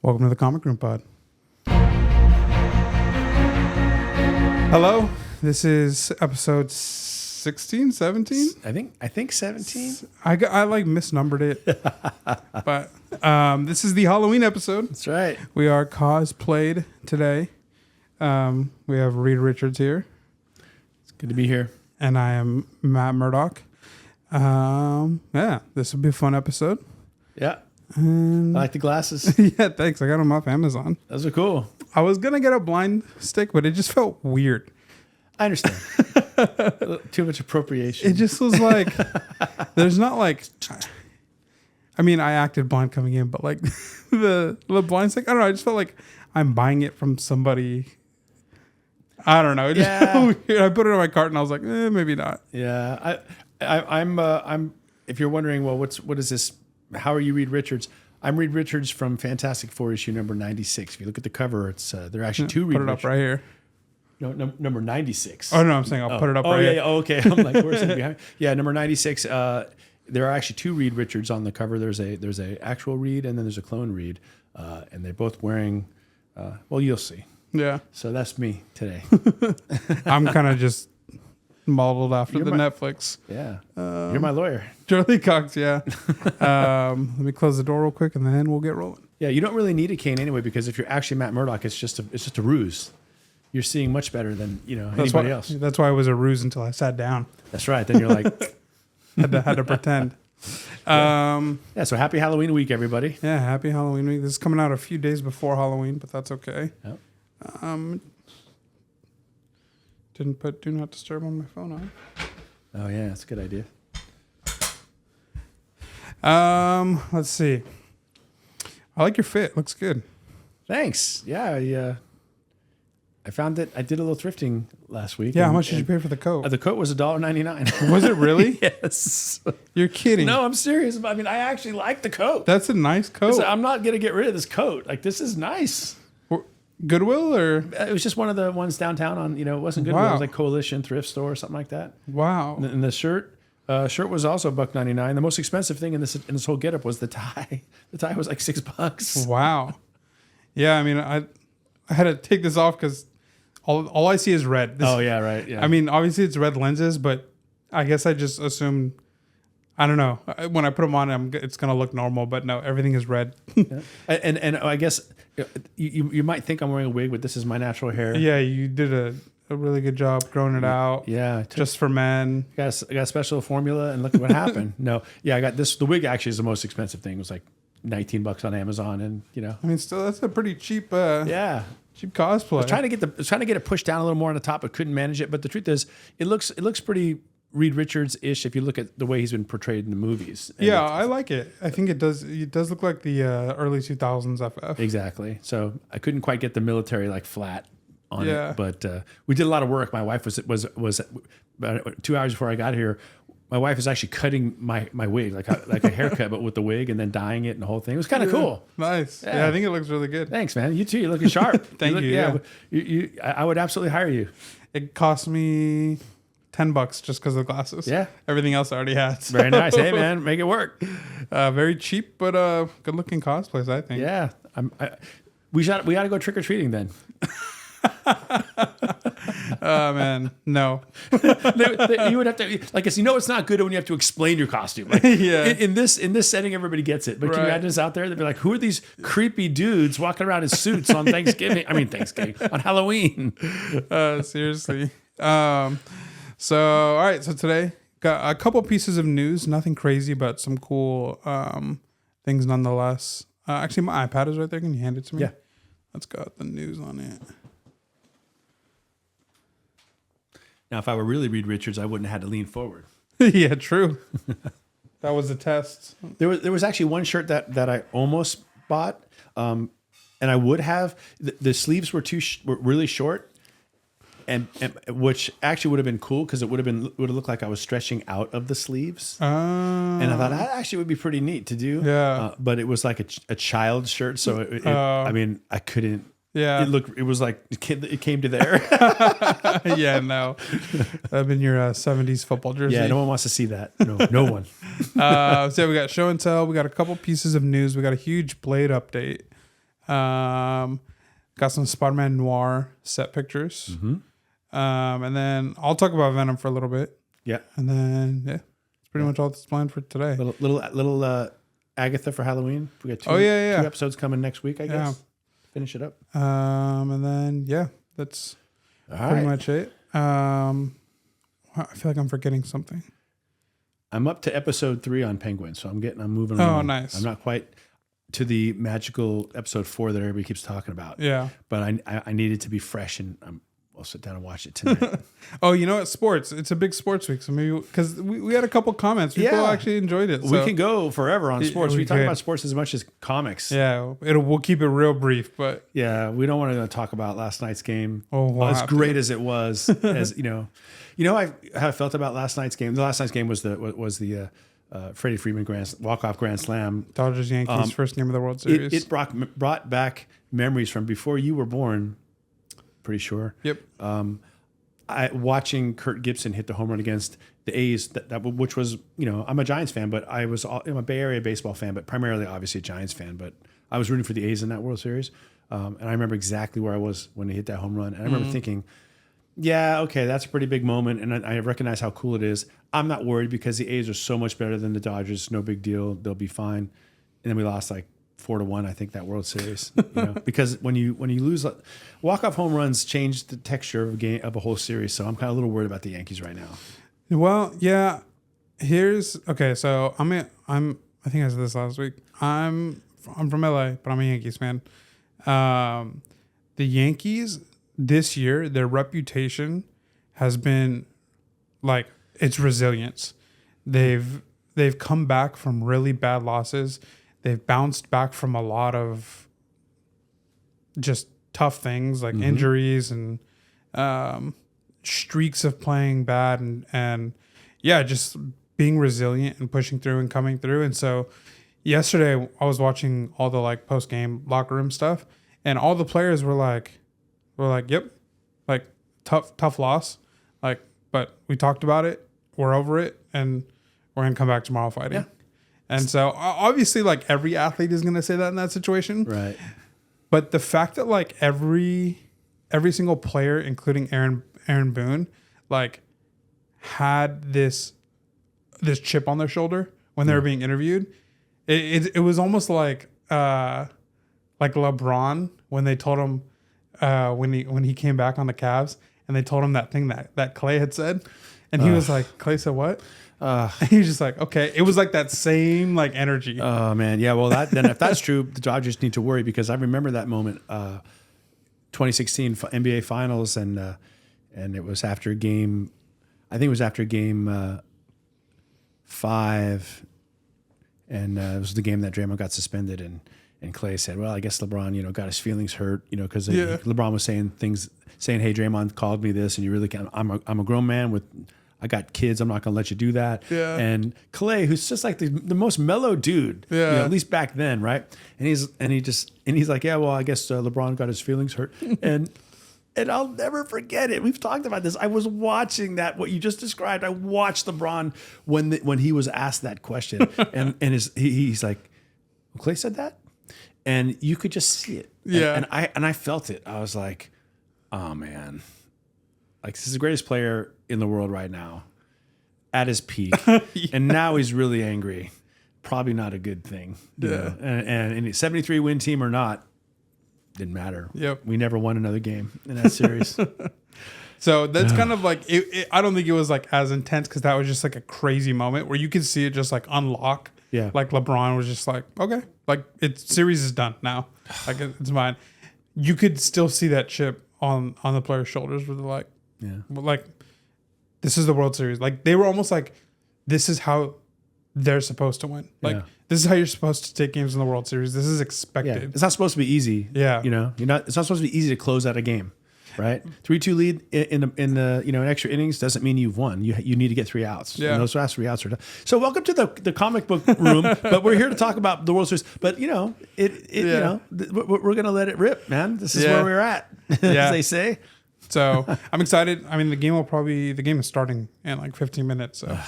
Welcome to the Comic Room Pod. Hello, this is episode 16, 17? I think 17. I like misnumbered it, but this is the Halloween episode. That's right. We are cosplayed today. We have Reed Richards here. It's good to be here. And I am Matt Murdock. Yeah, this will be a fun episode. Yeah. I like the glasses. Yeah, thanks. I got them off Amazon. Those are cool. I was going to get a blind stick, but it just felt weird. I understand. Too much appropriation. It just was like, there's not like, I mean, I acted blind coming in, but like the blind stick, I don't know. I just felt like I'm buying it from somebody. I don't know. It just felt weird. I put it in my cart and I was like, maybe not. Yeah. I'm, if you're wondering, well, what is this? How are you Reed Richards? I'm Reed Richards from Fantastic Four issue number 96. If you look at the cover, it's there are actually two Reed Put it up right here. No, number 96. Oh, no, I'm saying I'll put it up right here. Yeah. Oh, okay. I'm like, where's it behind? Yeah, number 96. There are actually two Reed Richards on the cover. There's a actual Reed and then there's a clone Reed. And they're both wearing, well, you'll see. Yeah. So that's me today. I'm kind of just modeled after Netflix. Yeah. You're my lawyer. Charlie Cox, yeah. Let me close the door real quick and then we'll get rolling. Yeah, you don't really need a cane anyway because if you're actually Matt Murdock, it's just a ruse. You're seeing much better than anybody else. That's why it was a ruse until I sat down. That's right. Then you're like had to pretend. Yeah. So happy Halloween week, everybody. Yeah, happy Halloween week. This is coming out a few days before Halloween, but that's okay. Yep. Didn't put Do Not Disturb on my phone on. Oh yeah, that's a good idea. Let's see. I like your fit. Looks good. Thanks. Yeah, I found that I did a little thrifting last week. Yeah, how much did you pay for the coat? The coat was $1.99. Was it really? Yes. You're kidding. No, I'm serious. I mean, I actually like the coat. That's a nice coat. I'm not gonna get rid of this coat. Like, this is nice. Goodwill or? It was just one of the ones downtown on, it wasn't Goodwill. It was like Coalition Thrift Store or something like that. Wow. And the shirt was also $1.99. The most expensive thing in this whole getup was the tie. The tie was like $6. Wow. Yeah, I mean, I had to take this off because all I see is red. Oh yeah, right. Yeah. I mean, obviously it's red lenses, but I guess I just assumed. I don't know. When I put them on, it's gonna look normal, but no, everything is red. Yeah. And I guess you might think I'm wearing a wig, but this is my natural hair. Yeah, you did a really good job growing it out. Yeah, just for men. I got a special formula, and look at what happened. No, yeah, I got this. The wig actually is the most expensive thing. It was like $19 on Amazon, and I mean, still that's a pretty cheap. Cheap cosplay. I was trying to get it pushed down a little more on the top, but couldn't manage it. But the truth is, it looks pretty Reed Richards-ish if you look at the way he's been portrayed in the movies. And yeah, I like it. I think it does. It does look like the early 2000s FF. Exactly. So I couldn't quite get the military like flat on it, but we did a lot of work. My wife was about 2 hours before I got here. My wife was actually cutting my wig like a haircut, but with the wig and then dyeing it and the whole thing. It was kind of cool. Nice. Yeah, I think it looks really good. Thanks, man. You too. You're looking sharp. Thank you. Yeah. I would absolutely hire you. It cost me $10 just because of the glasses. Yeah. Everything else I already had. So. Very nice. Hey, man, make it work. Very cheap, but good looking cosplays, I think. Yeah. We got to go trick or treating then. Oh man, no. You would have to, like, it's not good when you have to explain your costume. Like, yeah. In this setting, everybody gets it. But can you imagine us out there? They'd be like, "Who are these creepy dudes walking around in suits on Thanksgiving? On Halloween." Seriously. So all right. So today got a couple pieces of news. Nothing crazy, but some cool things nonetheless. Actually, my iPad is right there. Can you hand it to me? Yeah. That's got the news on it. Now, if I were really Reed Richards, I wouldn't have had to lean forward. Yeah, true. That was a test. There was actually one shirt that I almost bought, and I would have. The sleeves were were really short, and which actually would have been cool because it would have looked like I was stretching out of the sleeves. And I thought that actually would be pretty neat to do. Yeah. But it was like a child shirt, so I mean, I couldn't. Yeah. It was like it came to there. Yeah, no. That'd been your 70s football jersey. Yeah, no one wants to see that. No one. So we got show and tell. We got a couple pieces of news. We got a huge Blade update. Got some Spider-Man Noir set pictures. And then I'll talk about Venom for a little bit. Yeah. And then, yeah, it's pretty much all that's planned for today. Little Agatha for Halloween. We got two episodes coming next week, I guess. Finish it up. And then, yeah, that's pretty much it. I feel like I'm forgetting something. I'm up to episode 3 on Penguin, so I'm moving along. Oh, nice. I'm not quite to the magical episode 4 that everybody keeps talking about. Yeah. But I need it to be fresh, and I'll sit down and watch it tonight. Oh, you know what? Sports. It's a big sports week. So maybe, because we had a couple comments. People actually enjoyed it. So. We can go forever on sports. We talk about sports as much as comics. Yeah. We'll keep it real brief, but. Yeah. We don't want to talk about last night's game. As great as it was, as you know, how I felt about last night's game. The last night's game was the Freddie Freeman walk-off grand slam. Dodgers Yankees first game of the World Series. It brought back memories from before you were born. Pretty sure. Yep. Watching Kurt Gibson hit the home run against the A's, which was, I'm a Giants fan, but I'm a Bay Area baseball fan, but primarily obviously a Giants fan. But I was rooting for the A's in that World Series, and I remember exactly where I was when they hit that home run. And I remember thinking, yeah, okay, that's a pretty big moment, and I recognize how cool it is. I'm not worried because the A's are so much better than the Dodgers. No big deal. They'll be fine. And then we lost 4-1, I think, that World Series. Because when you lose, walk-off home runs change the texture of a whole series. So I'm kind of a little worried about the Yankees right now. Well, yeah. So I think I said this last week. I'm from LA, but I'm a Yankees fan. The Yankees this year, their reputation has been it's resilience. They've come back from really bad losses. They've bounced back from a lot of just tough things like injuries and streaks of playing bad and just being resilient and pushing through and coming through. And so yesterday I was watching all the post-game locker room stuff, and all the players were like, yep, tough loss. But we talked about it. We're over it, and we're going to come back tomorrow fighting. Yeah. And so obviously every athlete is going to say that in that situation. Right. But the fact that every single player, including Aaron Boone, had this chip on their shoulder when they were being interviewed, it was almost like LeBron when they told him when he came back on the Cavs and they told him that thing that Clay had said, and he was like, Clay said what? He was just like, okay. It was that same energy. Oh man, yeah. Well, then if that's true, the Dodgers need to worry, because I remember that moment, 2016 NBA Finals, and it was after game. I think it was after game 5, and it was the game that Draymond got suspended, and Clay said, "Well, I guess LeBron, got his feelings hurt, because LeBron was saying, hey, Draymond called me this, and you really can't. I'm a grown man I got kids. I'm not going to let you do that." Yeah. And Clay, who's just the most mellow dude, at least back then, right? And he's like, "Yeah, well, I guess LeBron got his feelings hurt." and I'll never forget it. We've talked about this. I was watching what you just described. I watched LeBron when he was asked that question, and he's like, well, "Clay said that," and you could just see it. Yeah. And I felt it. I was like, "Oh man." This is the greatest player in the world right now, at his peak, and now he's really angry. Probably not a good thing. You know? And 73 win team or not, didn't matter. Yep. We never won another game in that series. So that's kind of it. I don't think it was as intense, because that was just a crazy moment where you could see it just unlock. Yeah. LeBron was just okay, series is done now. It's mine. You could still see that chip on the players' shoulders where they're yeah. This is the World Series. They were almost this is how they're supposed to win. This is how you're supposed to take games in the World Series. This is expected. Yeah. It's not supposed to be easy. Yeah. It's not supposed to be easy to close out a game, right? 3-2 lead in the in extra innings doesn't mean you've won. You need to get 3 outs. Yeah. And those last 3 outs are done. So welcome to the comic book room, but we're here to talk about the World Series. But we're going to let it rip, man. This is where we're at, as they say. So I'm excited. I mean, the game is starting in 15 minutes. So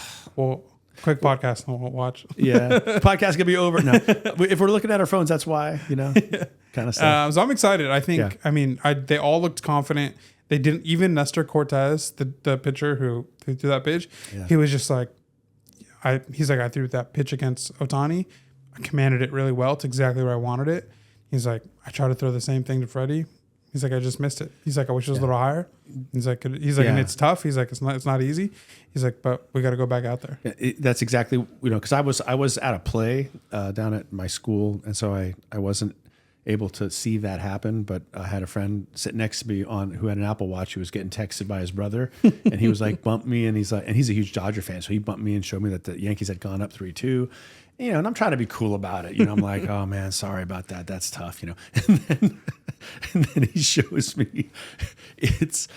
Quick podcast and we'll watch. Yeah, podcast gonna be over. No, if we're looking at our phones, that's why, kind of stuff. So I'm excited. I think. I mean, they all looked confident. They didn't even Nestor Cortez, the pitcher who threw that pitch. Yeah. He was just like, he's like, I threw that pitch against Ohtani. I commanded it really well. It's exactly where I wanted it. He's like, I tried to throw the same thing to Freddie. He's like, I just missed it. He's like, I wish it was a little higher. He's like, and it's tough. He's like, it's not easy. He's like, but we got to go back out there. That's exactly, because I was at a play down at my school, and so I wasn't able to see that happen. But I had a friend sit next to me who had an Apple Watch who was getting texted by his brother, and he was like, bumped me, and he's like, and he's a huge Dodger fan, so he bumped me and showed me that the Yankees had gone up 3-2. And I'm trying to be cool about it. I'm like, oh man, sorry about that. That's tough. And then he shows me it's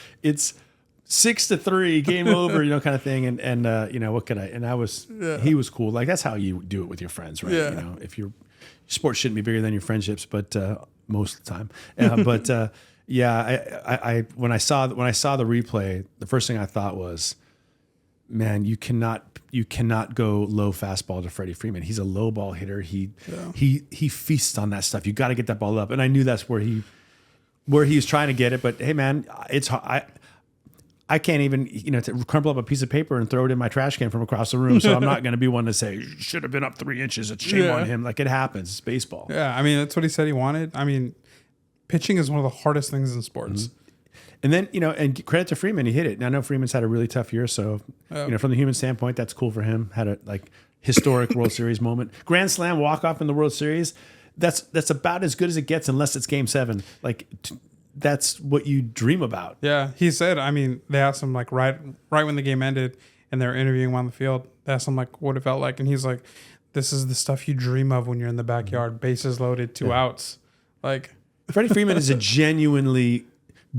6-3, game over, kind of thing. And what could I? And he was cool. Like that's how you do it with your friends, right? Yeah. If your sports shouldn't be bigger than your friendships, but most of the time. When I saw the replay, the first thing I thought was, man, you cannot go low fastball to Freddie Freeman. He's a low ball hitter. He feasts on that stuff. You got to get that ball up. And I knew that's where he was trying to get it. But hey, man, I can't even to crumple up a piece of paper and throw it in my trash can from across the room. So I'm not going to be one to say should have been up 3 inches. It's shame on him. Like it happens. It's baseball. Yeah, I mean that's what he said he wanted. I mean, pitching is one of the hardest things in sports. Mm-hmm. And then, and credit to Freeman, he hit it. Now, I know Freeman's had a really tough year, so, from the human standpoint, that's cool for him. Had a historic World Series moment. Grand Slam walk-off in the World Series, that's about as good as it gets unless it's Game 7. That's what you dream about. Yeah, he said, they asked him, right when the game ended, and they were interviewing him on the field, they asked him, what it felt like, and he's like, this is the stuff you dream of when you're in the backyard, bases loaded, 2 outs. Freddie Freeman is a genuinely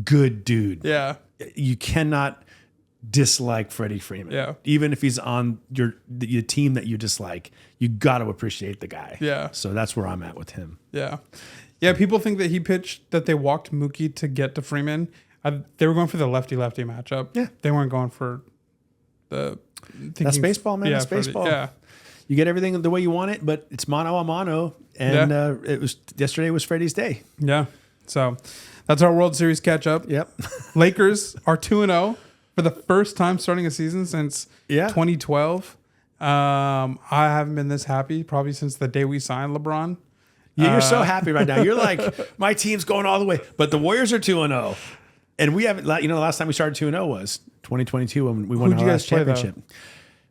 good dude. Yeah. You cannot dislike Freddie Freeman. Yeah. Even if he's on your team that you dislike, you got to appreciate the guy. Yeah. So that's where I'm at with him. Yeah. Yeah. People think that he pitched, that they walked Mookie to get to Freeman. They were going for the lefty-lefty matchup. Yeah. They weren't going for the... That's baseball, man. That's baseball. Yeah. You get everything the way you want it, but it's mano a mano. And yesterday was Freddie's day. Yeah. So... that's our World Series catch up. Yep. Lakers are 2-0 for the first time starting a season since 2012. I haven't been this happy probably since the day we signed LeBron. Yeah, you're so happy right now. You're like, my team's going all the way. But the Warriors are 2-0. And we haven't, the last time we started 2-0 was 2022 when we won our last championship.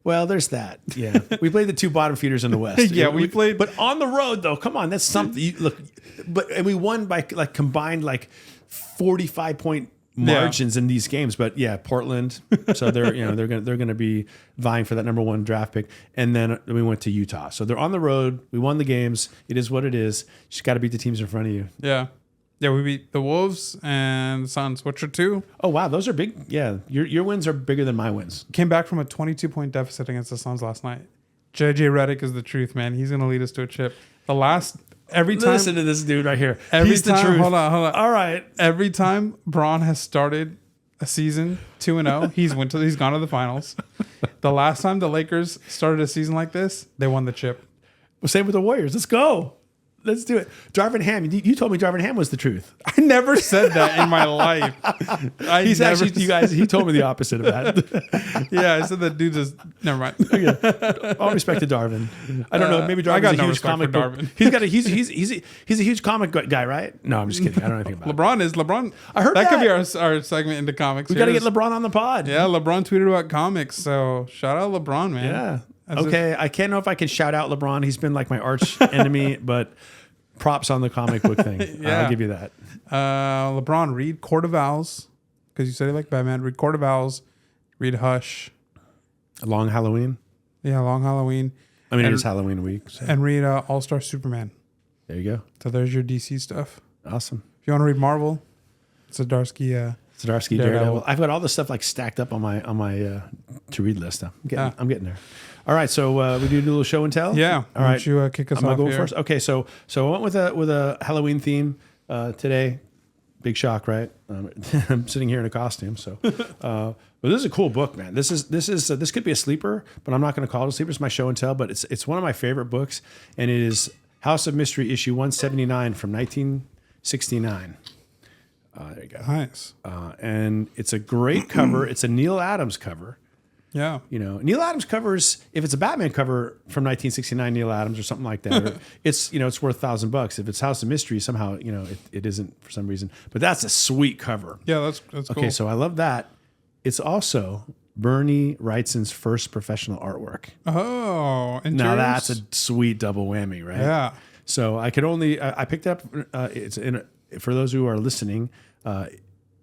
Well, there's that. Yeah. We played the 2 bottom feeders in the West. Yeah, we played. But on the road, though, come on, that's something. And we won by combined 45-point margins in these games. But yeah, Portland. So they're going to be vying for that number 1 draft pick. And then we went to Utah. So they're on the road. We won the games. It is what it is. You just got to beat the teams in front of you. Yeah. Yeah, we beat the Wolves and the Suns, which are 2. Oh, wow. Those are big. Yeah. Your wins are bigger than my wins. Came back from a 22-point deficit against the Suns last night. JJ Redick is the truth, man. He's going to lead us to a chip. Every time. Listen to this dude right here. He's the truth. Hold on. All right. Every time Braun has started a season 2-0, he's gone to the finals. The last time the Lakers started a season like this, they won the chip. Well, same with the Warriors. Let's go. Let's do it. Darvin Ham. You told me Darvin Ham was the truth. I never said that in my life. He told me the opposite of that. Yeah, I said that dude just, never mind. Okay. All respect to Darvin. I don't know. Maybe Darvin's a huge comic book. He's a huge comic guy, right? No, I'm just kidding. I don't know anything about LeBron. I heard that could be our segment into comics. We got to get LeBron on the pod. Yeah, LeBron tweeted about comics. So shout out LeBron, man. Yeah. Okay, I can't know if I can shout out LeBron. He's been my arch enemy, but props on the comic book thing. Yeah. I'll give you that. LeBron, read Court of Owls, because you said you like Batman. Read Court of Owls. Read Hush. Long Halloween? Yeah, Long Halloween. It is Halloween week. So. And read All-Star Superman. There you go. So there's your DC stuff. Awesome. If you want to read Marvel, Zdarsky, Daredevil. I've got all this stuff like stacked up on my to read list. I'm getting there. All right, so we do a little show and tell. Yeah. All right. You kick us off I'm gonna go here. first. Okay, so I went with a Halloween theme today. Big shock, right? I'm sitting here in a costume, so. But this is a cool book, man. This could be a sleeper, but I'm not going to call it a sleeper. It's my show and tell, but it's one of my favorite books, and it is House of Mystery, issue 179 from 1969. There you go. Nice. And it's a great cover. It's a Neil Adams cover. Yeah. You know, Neil Adams covers, if it's a Batman cover from 1969, Neil Adams or something like that, it's worth $1,000. If it's House of Mystery, somehow, it isn't for some reason. But that's a sweet cover. Yeah, that's cool. Okay, so I love that. It's also Bernie Wrightson's first professional artwork. Oh, and now that's a sweet double whammy, right? Yeah. So I picked up. For those who are listening.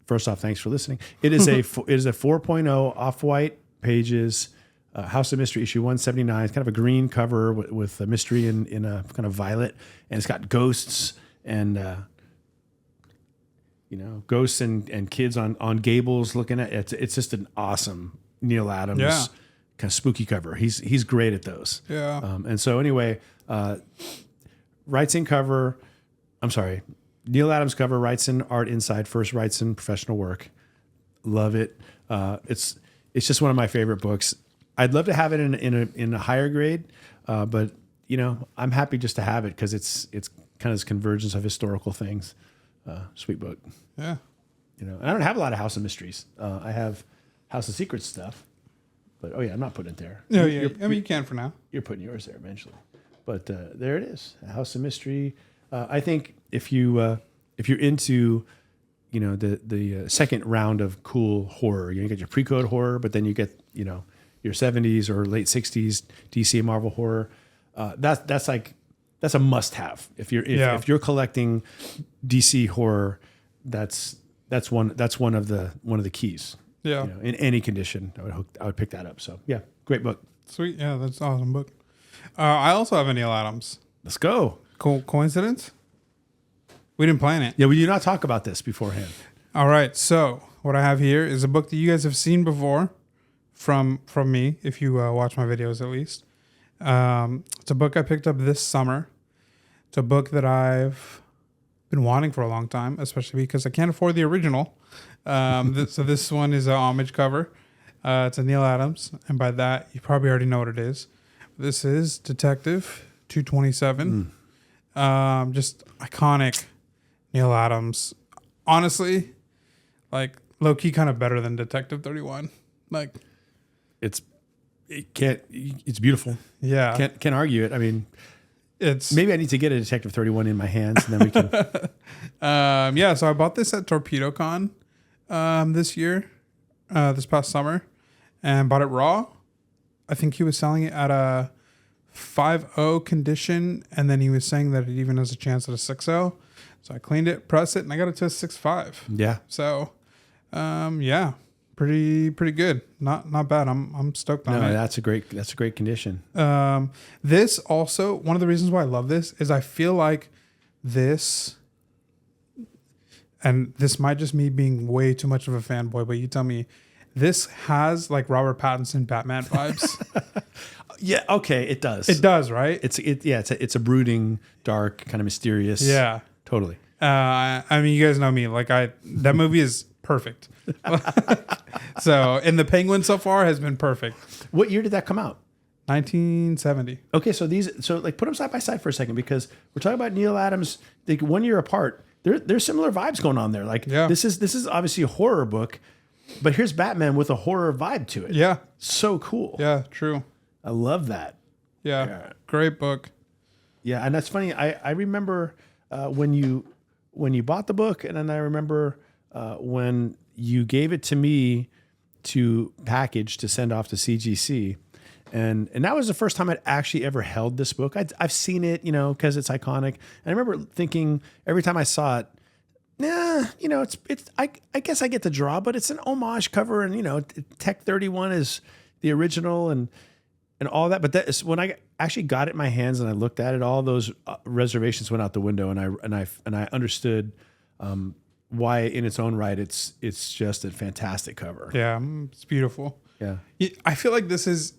First off, thanks for listening. It is a 4.0 off-white pages. House of Mystery issue 179. It's kind of a green cover with a mystery in a kind of violet, and it's got ghosts and ghosts and kids on gables looking at it. It's just an awesome Neil Adams kind of spooky cover. He's great at those. Yeah. And so anyway, Wrightson cover. I'm sorry, Neil Adams cover. Wrightson art inside. First Wrightson professional work. Love it. It's just one of my favorite books. I'd love to have it in a higher grade, but I'm happy just to have it because it's kind of this convergence of historical things. Sweet book. Yeah. And I don't have a lot of House of Mysteries. I have House of Secrets stuff, but I'm not putting it there. No, yeah. I mean, you can for now. You're putting yours there eventually, but there it is, House of Mystery. I think if you're into the second round of cool horror, you get your pre-code horror, but then you get your 70s or late 60s DC and Marvel horror. That's a must-have. If you're collecting DC horror, that's one of the keys. Yeah. In any condition, I would pick that up. So yeah, great book. Sweet. Yeah, that's an awesome book. I also have a Neil Adams. Let's go. Cool coincidence? We didn't plan it. Yeah, we did not talk about this beforehand. All right. So what I have here is a book that you guys have seen before from me, if you watch my videos at least. It's a book I picked up this summer. It's a book that I've been wanting for a long time, especially because I can't afford the original. So this one is an homage cover. It's a Neil Adams, and by that you probably already know what it is. This is Detective 227. Just iconic Neil Adams. Honestly, like low key, kind of better than Detective 31. Like, it's beautiful. Yeah, Can't argue it. I mean, it's maybe I need to get a Detective 31 in my hands, and then we can. So I bought this at TorpedoCon this past summer, and bought it raw. I think he was selling it at a 5.0 condition, and then he was saying that it even has a chance at a 6.0. So I cleaned it, pressed it, and I got it to a 6.5. Yeah. So, pretty good. Not bad. I'm stoked on it. No, that's a great condition. This also, one of the reasons why I love this is I feel like this, and this might just me being way too much of a fanboy, but you tell me, this has like Robert Pattinson Batman vibes. Yeah, okay, it does. It does, right? It's a brooding, dark, kind of mysterious. Yeah. Totally. I mean, you guys know me. Like that movie is perfect. So, and the Penguin so far has been perfect. What year did that come out? 1970. Okay, so put them side by side for a second, because we're talking about Neil Adams, like 1 year apart. There's similar vibes going on there. Like this is obviously a horror book, but here's Batman with a horror vibe to it. Yeah. So cool. Yeah, true. I love that. Yeah. Great book. Yeah, and that's funny. I remember when you bought the book, and then I remember when you gave it to me to package to send off to CGC, and that was the first time I'd actually ever held this book. I've seen it, because it's iconic. And I remember thinking every time I saw it, it's I guess I get the draw, but it's an homage cover, and Tech 31 is the original and all that. But that is when I actually got it in my hands and I looked at it, all those reservations went out the window, and I understood why in its own right it's just a fantastic cover. Yeah, it's beautiful. Yeah. I feel like this is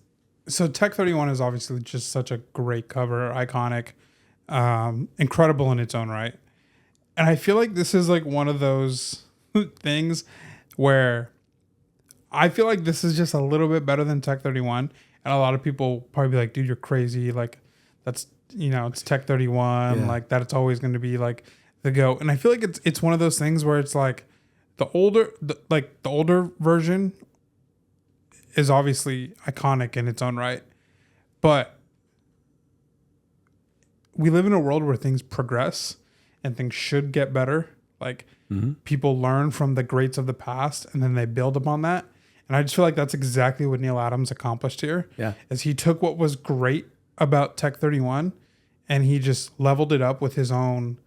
so Tech 31 is obviously just such a great cover, iconic, incredible in its own right. And I feel like this is like one of those things where I feel like this is just a little bit better than Tech 31. And a lot of people probably be like, dude, you're crazy. Like that's, it's Tech 31. Like that's always going to be like the GOAT. And I feel like it's one of those things where it's like the older version is obviously iconic in its own right. But we live in a world where things progress and things should get better. Like people learn from the greats of the past and then they build upon that. And I just feel like that's exactly what Neil Adams accomplished here. Yeah. Is he took what was great about Tech 31 and he just leveled it up with his own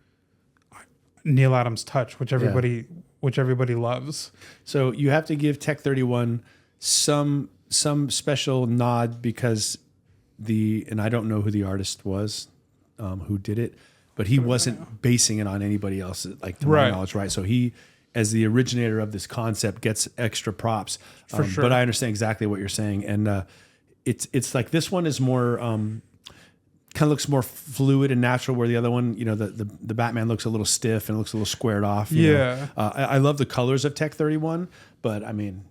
Neil Adams touch, which everybody loves. So you have to give Tech 31 some special nod because and I don't know who the artist was who did it, but he wasn't basing it on anybody else, like to my knowledge, right? So he, as the originator of this concept, gets extra props. For sure. But I understand exactly what you're saying, and it's like this one is more kind of looks more fluid and natural, where the other one, the Batman looks a little stiff and looks a little squared off. I love the colors of Tech 31, but I mean,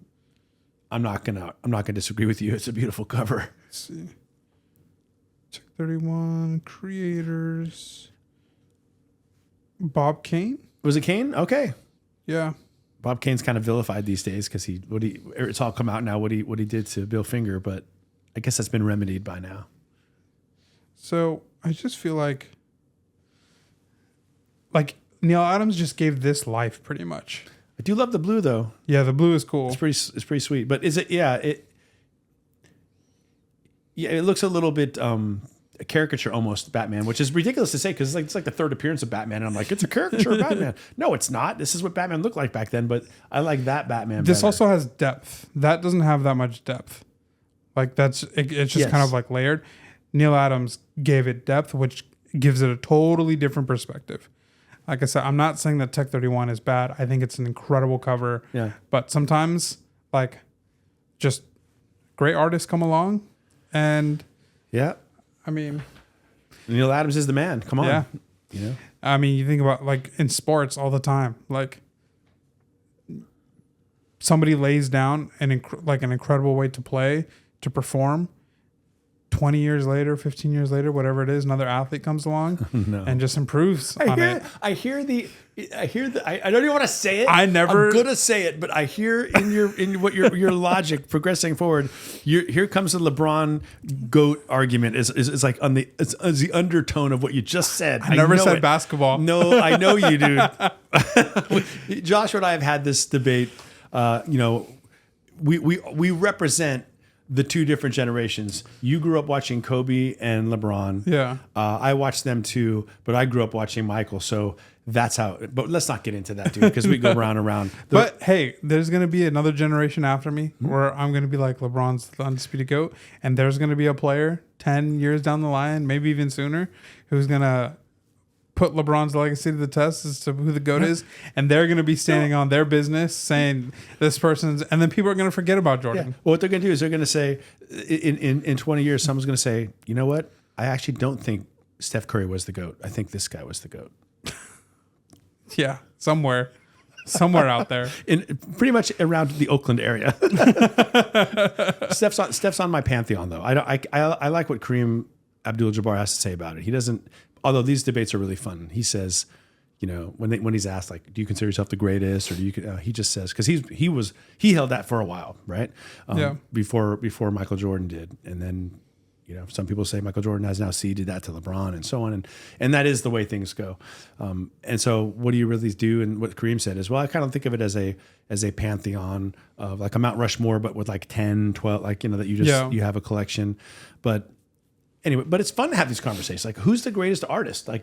I'm not gonna disagree with you. It's a beautiful cover. Let's see. Tech 31 creators. Bob Kane? Was it Kane? Okay. Yeah. Bob Kane's kind of vilified these days because it's all come out now what he did to Bill Finger, but I guess that's been remedied by now. So I just feel like Neil Adams just gave this life pretty much. I do love the blue though. Yeah, the blue is cool. It's pretty sweet. But is it? Yeah, it looks a little bit a caricature almost Batman, which is ridiculous to say because it's like the third appearance of Batman, and I'm like, it's a caricature of Batman. No, it's not. This is what Batman looked like back then, but I like that Batman. This better. Also has depth. That doesn't have that much depth. Like it's just kind of like layered. Neil Adams gave it depth, which gives it a totally different perspective. Like I said, I'm not saying that Tech 31 is bad. I think it's an incredible cover. Yeah. But sometimes, like, just great artists come along, and yeah, I mean, Neil Adams is the man. Come on. Yeah. I mean, you think about like in sports all the time, like somebody lays down an incredible way to play, to perform. 20 years later, 15 years later, whatever it is, another athlete comes along and just improves on it. I don't even want to say it. I'm gonna say it, but I hear in what your logic progressing forward, here comes the LeBron GOAT argument is like on the undertone of what you just said. I never said basketball. No, I know you, dude. Joshua and I have had this debate. We represent the two different generations. You grew up watching Kobe and LeBron. Yeah. I watched them too, but I grew up watching Michael. So that's how. But let's not get into that, dude, because we go round and round. But hey, there's going to be another generation after me where I'm going to be like LeBron's the undisputed GOAT, and there's going to be a player 10 years down the line, maybe even sooner, who's going to put LeBron's legacy to the test as to who the GOAT is, and they're going to be standing on their business saying this person's, and then people are going to forget about Jordan. Yeah. Well, what they're going to do is they're going to say in 20 years, someone's going to say, you know what? I actually don't think Steph Curry was the GOAT. I think this guy was the GOAT. Yeah, somewhere out there, in pretty much around the Oakland area. Steph's on my pantheon though. I like what Kareem Abdul-Jabbar has to say about it. He doesn't. Although these debates are really fun, he says, when he's asked like, do you consider yourself the greatest, or do you? He just says, because he held that for a while, right? Before Michael Jordan did, and then some people say Michael Jordan has now ceded that to LeBron and so on, and that is the way things go. And so, what do you really do? And what Kareem said is, well, I kind of think of it as a pantheon of like a Mount Rushmore, but with like 10, 12, like that you have a collection, but. Anyway, but it's fun to have these conversations. Like, who's the greatest artist? Like,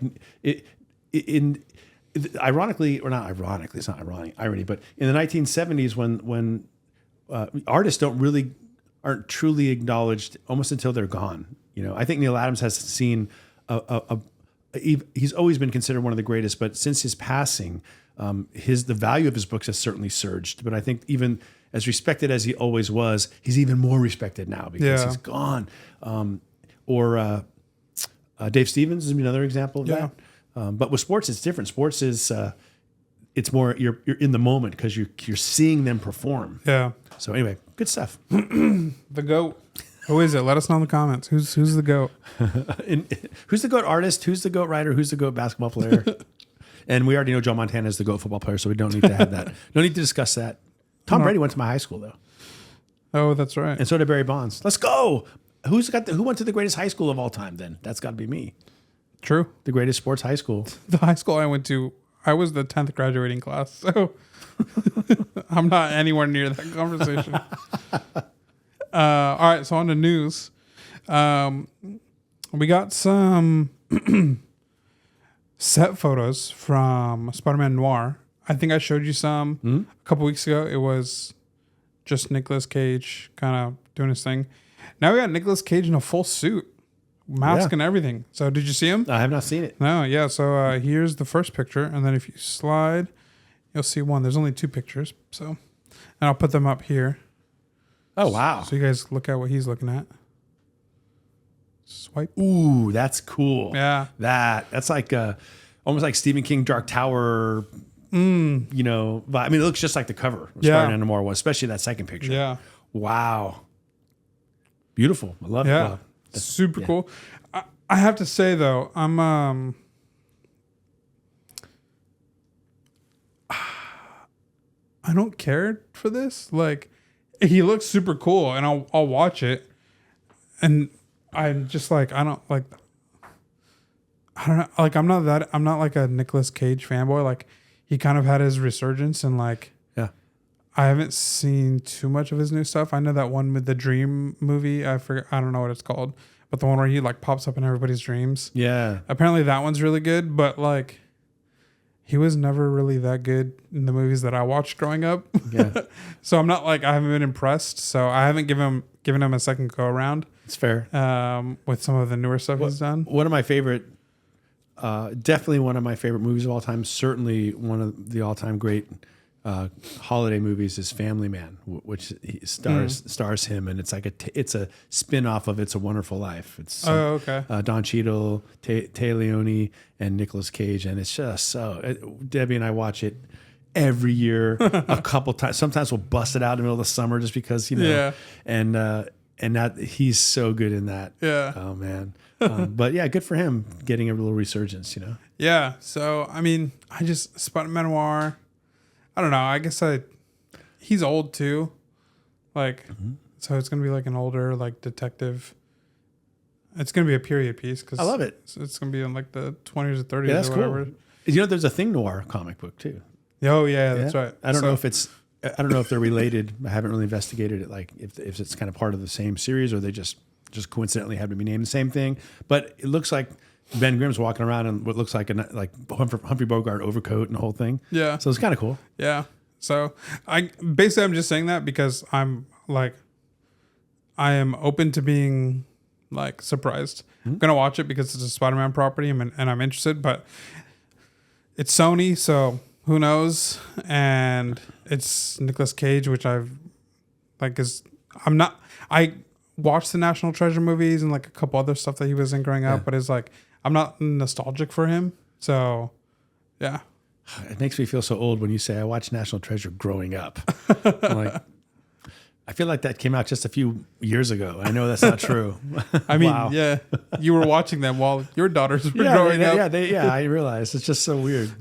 ironically, or not ironically, it's not irony, but in the 1970s, when artists aren't truly acknowledged almost until they're gone. I think Neil Adams has seen he's always been considered one of the greatest, but since his passing, the value of his books has certainly surged. But I think even as respected as he always was, he's even more respected now because he's gone. Or Dave Stevens is another example of that. But with sports, it's different. Sports is it's more you're in the moment because you're seeing them perform. Yeah. So anyway, good stuff. The GOAT. Who is it? Let us know in the comments. Who's the GOAT? Who's the GOAT artist? Who's the GOAT writer? Who's the GOAT basketball player? And we already know Joe Montana is the GOAT football player, so we don't need to have that. No need to discuss that. Tom Brady went to my high school though. Oh, that's right. And so did Barry Bonds. Let's go. Who went to the greatest high school of all time then? That's got to be me. True. The greatest sports high school. The high school I went to, I was the 10th graduating class, so I'm not anywhere near that conversation. All right, so on to news. We got some set photos from Spider-Man Noir. I think I showed you some a couple weeks ago. It was just Nicolas Cage kind of doing his thing. Now we got Nicolas Cage in a full suit, mask and everything. So did you see him? I have not seen it. No, yeah. So here's the first picture, and then if you slide, you'll see one. There's only two pictures, so and I'll put them up here. Oh wow! So you guys look at what he's looking at. Swipe. Ooh, that's cool. Yeah. That's like almost like Stephen King Dark Tower. You know, I mean, it looks just like the cover. Spider-Man Noir was, especially that second picture. Yeah. Wow. Beautiful. I love it. Yeah. Wow. Super cool. I have to say though, I'm I don't care for this. Like, he looks super cool, and I'll watch it, and I'm just like I don't know. Like I'm not like a Nicolas Cage fanboy. Like he kind of had his resurgence, and like I haven't seen too much of his new stuff. I know that one with the Dream movie. I don't know what it's called, but the one where he like pops up in everybody's dreams. Yeah. Apparently that one's really good, but like he was never really that good in the movies that I watched growing up. Yeah. So I'm not like I haven't been impressed. So I haven't given him a second go around. It's fair. With some of the newer stuff he's done. One of my favorite, definitely one of my favorite movies of all time. Certainly one of the all-time great holiday movies is Family Man, which he stars him, and it's like it's a spin-off of It's a Wonderful Life. It's Don Cheadle, Tay Leone, and Nicolas Cage, and it's just so. Debbie and I watch it every year, a couple times. Sometimes we'll bust it out in the middle of the summer just because and that he's so good in that. Yeah. Oh man. But yeah, good for him getting a little resurgence. Yeah. So I mean, Spider-Man Noir. I don't know. I guess he's old too. Like, so it's going to be like an older, like detective. It's going to be a period piece. Cause I love it. It's going to be in like the 20s or 30s Yeah, that's or whatever. Cool. There's a Thing Noir comic book too. Oh yeah, that's right. I don't know if they're related. I haven't really investigated it. Like if it's kind of part of the same series or they just coincidentally happen to be named the same thing. But it looks like Ben Grimm's walking around in what looks like Humphrey Bogart overcoat and the whole thing. Yeah. So it's kind of cool. Yeah. So I'm just saying that because I am open to being like surprised. I'm gonna watch it because it's a Spider-Man property and I'm interested, but it's Sony, so who knows? And it's Nicolas Cage, which I watched the National Treasure movies and like a couple other stuff that he was in growing up, but it's like I'm not nostalgic for him. So, yeah. It makes me feel so old when you say I watched National Treasure growing up. I'm like, I feel like that came out just a few years ago. I know that's not true. I mean, yeah, you were watching them while your daughters were growing up. I realize. It's just so weird.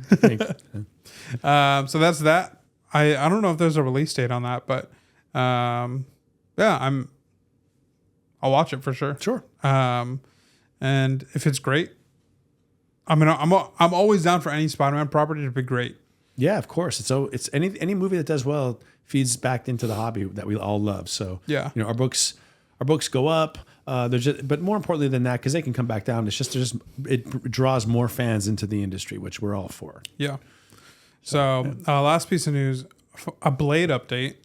So that's that. I don't know if there's a release date on that, but I'll watch it for sure. Sure. And if it's great, I'm always down for any Spider-Man property to be great. Yeah, of course. It's any movie that does well feeds back into the hobby that we all love. So yeah, our books go up. But more importantly than that, because they can come back down. It draws more fans into the industry, which we're all for. Yeah. So last piece of news, a Blade update.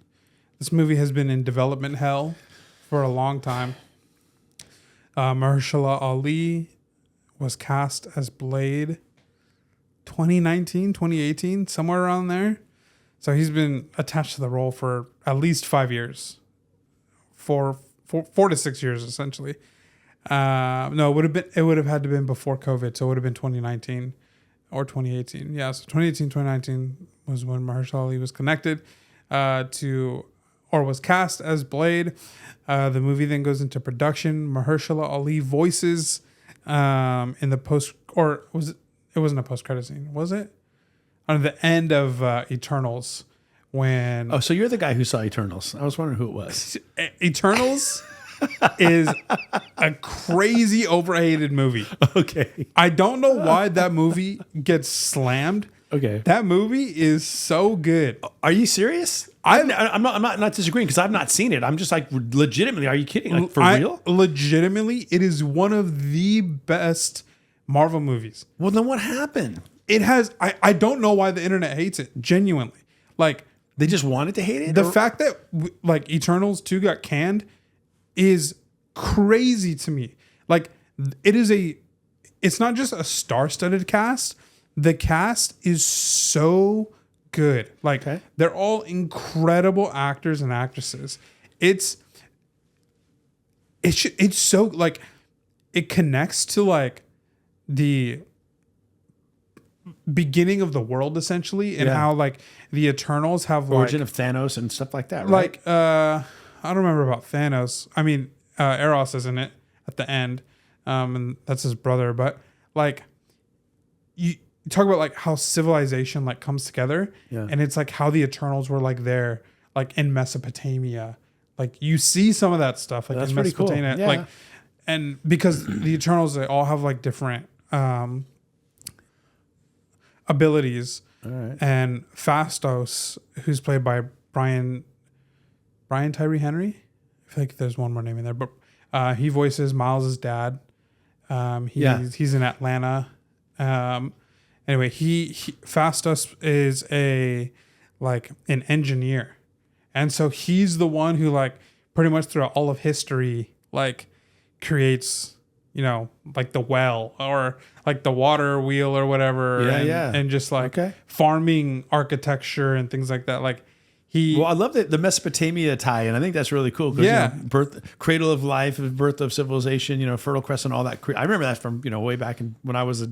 This movie has been in development hell for a long time. Mahershala Ali was cast as Blade 2019, 2018, somewhere around there. So he's been attached to the role for at least 5 years. 4 to 6 years, essentially. No, it would have had to been before COVID, so it would have been 2019. or 2018. Yeah, so 2018, 2019 was when Mahershala Ali was connected to, or was cast as Blade. The movie then goes into production. Mahershala Ali voices in the post, or was it? It wasn't a post-credit scene, was it? On the end of Eternals, when Oh, so you're the guy who saw Eternals. I was wondering who it was. Eternals is a crazy overhated movie. Okay. I don't know why that movie gets slammed. Okay. That movie is so good. Are you serious? I'm not disagreeing because I've not seen it. I'm just like, legitimately, are you kidding? Like, for real? Legitimately, it is one of the best Marvel movies. Well, then what happened? It has, I don't know why the internet hates it. Genuinely. Like, They just wanted to hate it? the fact that like Eternals 2 got canned is crazy to me. Like, it's not just a star-studded cast. The cast is so good. Like, they're all incredible actors and actresses. It's so, like, it connects to like the beginning of the world essentially, and how like the Eternals have origin like, of Thanos and stuff like that, right? Like I don't remember about Thanos. I mean, Eros is in it at the end, and that's his brother. But like, you talk about like how civilization like comes together, and it's like how the Eternals were like there, like in Mesopotamia. Like, you see some of that stuff like in Mesopotamia, cool. like, and because the Eternals, they all have like different abilities. All right. And Phastos, who's played by Brian Tyree Henry. I feel like there's one more name in there, but he voices Miles' dad. He's in Atlanta. Anyway, Phastos is an engineer, and so he's the one who like pretty much throughout all of history like creates, like the well or like the water wheel or whatever. And just like farming architecture and things like that. Like, well, I love the Mesopotamia tie-in. I think that's really cool. Cradle of life, birth of civilization, Fertile Crescent, all that. I remember that from, way back when I was a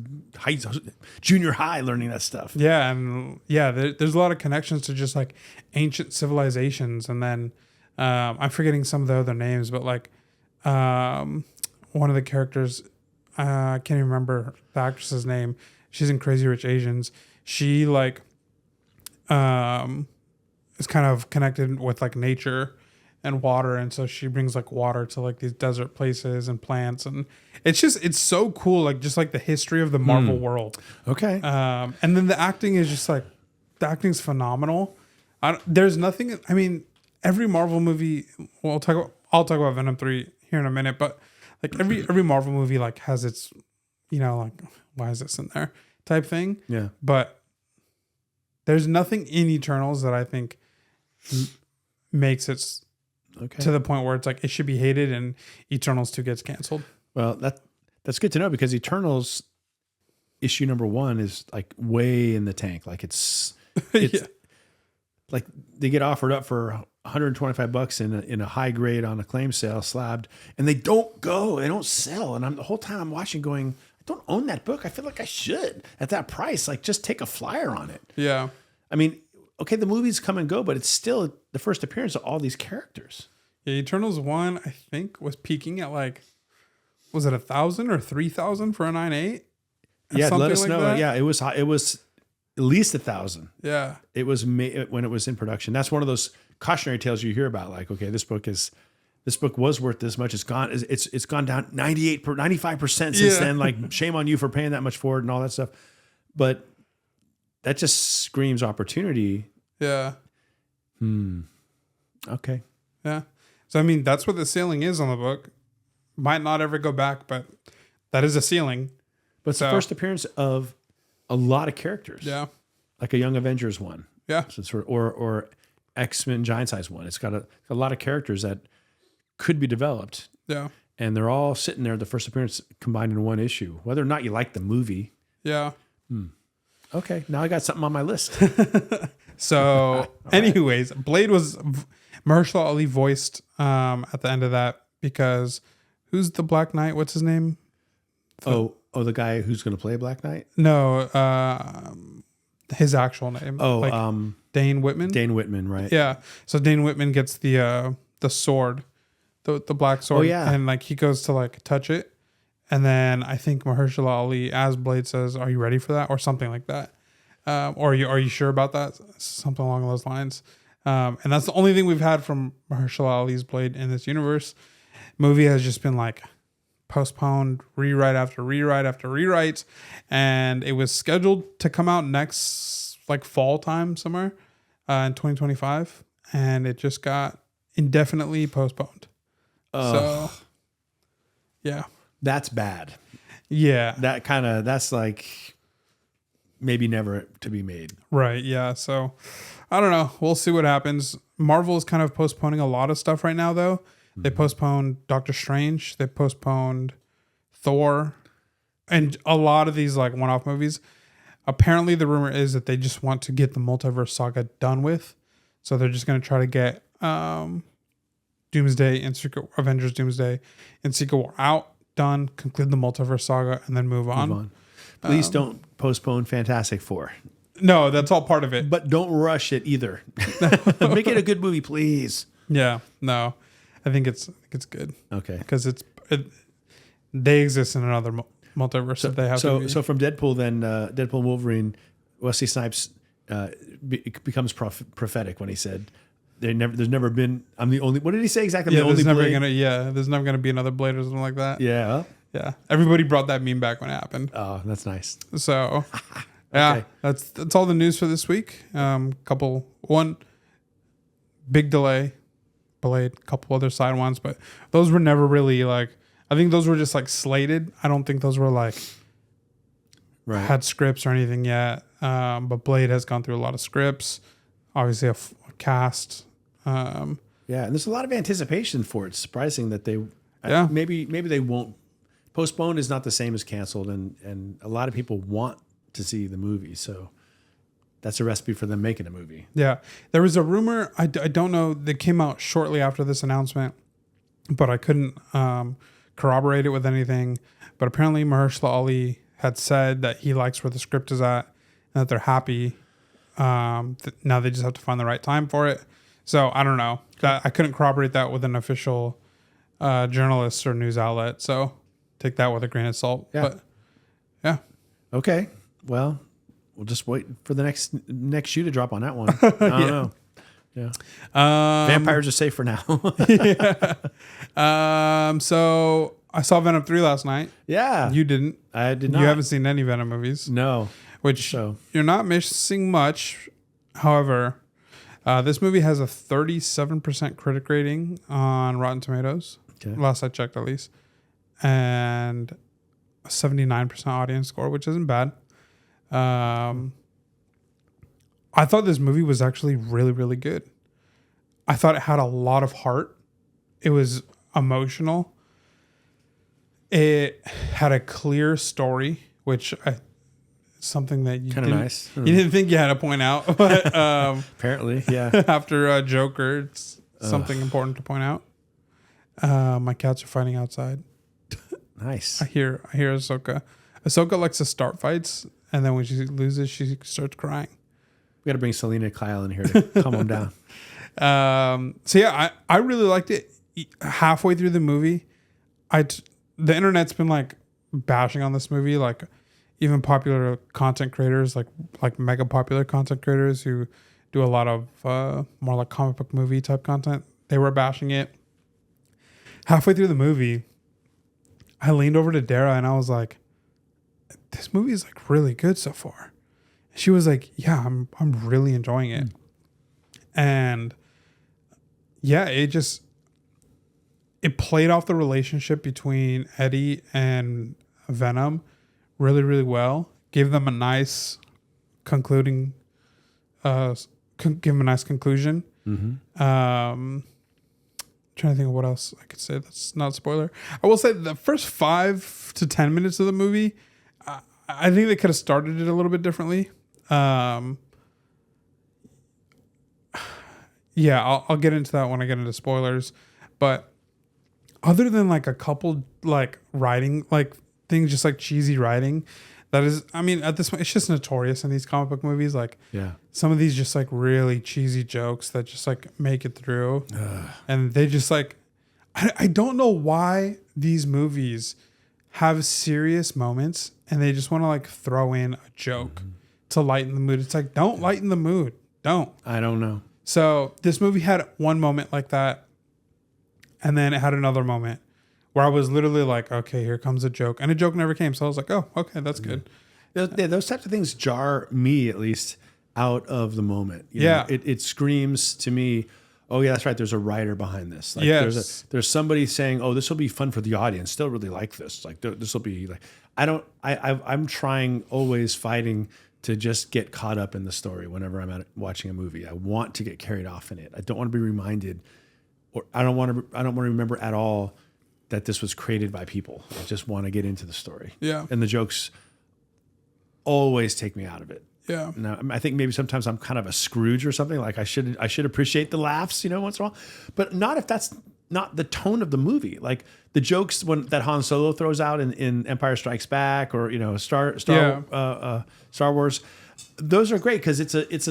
junior high learning that stuff. Yeah. And there's a lot of connections to just like ancient civilizations. And then I'm forgetting some of the other names, but like one of the characters, I can't even remember the actress's name. She's in Crazy Rich Asians. She like is kind of connected with like nature and water, and so she brings like water to like these desert places and plants, and it's so cool, like just like the history of the Marvel world. And then the acting is just like, the acting's phenomenal. There's nothing, I mean, every Marvel movie, well, I'll talk about Venom 3 here in a minute, but like every Marvel movie like has its, like, why is this in there type thing. Yeah. But there's nothing in Eternals that I think makes it to the point where it's like it should be hated, and Eternals 2 gets canceled. Well, that's good to know, because Eternals issue number 1 is like way in the tank. Like it's like they get offered up for $125 in a high grade on a claim sale slabbed, and they don't sell. And the whole time I'm watching going, I don't own that book. I feel like I should at that price. Like, just take a flyer on it. Yeah. I mean, okay, the movies come and go, but it's still the first appearance of all these characters. Yeah, Eternals 1, I think, was peaking at like, was it 1,000 or 3,000 for a 9.8? Yeah, let us know. That? Yeah, it was high. It was at least 1,000. Yeah, it was when it was in production. That's one of those cautionary tales you hear about. Like, okay, this book was worth this much. It's gone down 95% since then. Like, shame on you for paying that much for it and all that stuff. But that just screams opportunity. Yeah. Okay. Yeah. So I mean, that's what the ceiling is on the book. Might not ever go back, but that is a ceiling. But it's the first appearance of a lot of characters. Yeah. Like a Young Avengers one. Yeah. Or X-Men Giant Size one. It's got a lot of characters that could be developed. Yeah. And they're all sitting there, the first appearance combined in one issue. Whether or not you like the movie. Yeah. Okay. Now I got something on my list. So anyways, Blade was Mahershala Ali voiced at the end of that, because who's the Black Knight? What's his name? Oh, the guy who's going to play Black Knight? No, his actual name. Oh, Dane Whitman. Dane Whitman, right? Yeah. So Dane Whitman gets the sword, the black sword. Oh, yeah. And like he goes to like touch it, and then I think Mahershala Ali as Blade says, "Are you ready for that?" or something like that. Or are you sure about that? Something along those lines. And that's the only thing we've had from Mahershala Ali's Blade in this universe. Movie has just been like postponed, rewrite after rewrite after rewrite, and it was scheduled to come out next like fall time somewhere in 2025, and it just got indefinitely postponed. So yeah, that's bad. Yeah, that's like maybe never to be made. Right. Yeah. So I don't know. We'll see what happens. Marvel is kind of postponing a lot of stuff right now, though. They postponed Doctor Strange. They postponed Thor, and a lot of these like one-off movies. Apparently, the rumor is that they just want to get the multiverse saga done with, so they're just going to try to get Doomsday and Avengers Doomsday and Secret War out, done, conclude the multiverse saga, and then move on. Please don't postpone Fantastic Four. No, that's all part of it. But don't rush it either. Make it a good movie, please. Yeah. No. I think it's good. Okay. Because they exist in another multiverse. So they have so from Deadpool, then Deadpool and Wolverine, Wesley Snipes becomes prophetic when he said, "There's never been. I'm the only." What did he say exactly? Yeah, there's never gonna be another Blade or something like that. Yeah. Yeah. Everybody brought that meme back when it happened. Oh, that's nice. So, yeah, that's all the news for this week. One big delay. Blade, couple other side ones, but those were never really like, I think those were just like slated. I don't think those were like had scripts or anything yet. But Blade has gone through a lot of scripts, obviously a cast. And there's a lot of anticipation for it. It's surprising that they maybe they won't. Postponed is not the same as canceled, and a lot of people want to see the movie, so that's a recipe for them making a movie. Yeah. There was a rumor, I don't know, that came out shortly after this announcement, but I couldn't corroborate it with anything. But apparently Mahershala Ali had said that he likes where the script is at and that they're happy. Now they just have to find the right time for it. So I don't know. I couldn't corroborate that with an official journalist or news outlet. So take that with a grain of salt. Yeah. But yeah. Okay. Well, we'll just wait for the next shoe to drop on that one. I don't know. Yeah. Vampires are safe for now. So I saw Venom 3 last night. Yeah. You didn't. I did not. You haven't seen any Venom movies. No. You're not missing much. However, this movie has a 37% critic rating on Rotten Tomatoes. Okay. Last I checked, at least. And a 79% audience score, which isn't bad. I thought this movie was actually really, really good. I thought it had a lot of heart. It was emotional. It had a clear story, which something that you didn't think you had to point out, but apparently, yeah. After Joker, it's something important to point out. My cats are fighting outside. Nice. I hear Ahsoka. Ahsoka likes to start fights, and then when she loses, she starts crying. We got to bring Selena Kyle in here to calm them down. So yeah, I really liked it. Halfway through the movie, the internet's been like bashing on this movie, like even popular content creators, like mega popular content creators who do a lot of more like comic book movie type content. They were bashing it. Halfway through the movie, I leaned over to Dara and I was like, "This movie is like really good so far." She was like, "Yeah, I'm really enjoying it." And yeah, it played off the relationship between Eddie and Venom really, really well. Gave them a nice conclusion. Mm-hmm. Trying to think of what else I could say that's not a spoiler. I will say the first 5 to 10 minutes of the movie, I think they could have started it a little bit differently. Yeah, I'll get into that when I get into spoilers. But other than like a couple like writing, like things, just like cheesy writing. That is, I mean, at this point, it's just notorious in these comic book movies. Like, some of these just like really cheesy jokes that just like make it through, and they just like, I don't know why these movies have serious moments and they just want to like throw in a joke to lighten the mood. It's like, don't lighten the mood. Don't. I don't know. So this movie had one moment like that, and then it had another moment where I was literally like, okay, here comes a joke. And a joke never came. So I was like, oh, okay, that's good. Those types of things jar me, at least, out of the moment. You know, it screams to me, oh, yeah, that's right. There's a writer behind this. Like, there's somebody saying, oh, this will be fun for the audience. They'll really like this. Like, this will be like, I'm trying, always fighting to just get caught up in the story whenever I'm watching a movie. I want to get carried off in it. I don't want to be reminded, or I don't want to remember at all that this was created by people. I just want to get into the story. Yeah. And the jokes always take me out of it. Yeah. Now, I think maybe sometimes I'm kind of a Scrooge or something. Like I should appreciate the laughs, once in a while, but not if that's not the tone of the movie. Like the jokes that Han Solo throws out in Empire Strikes Back, or Star Wars. Those are great because it's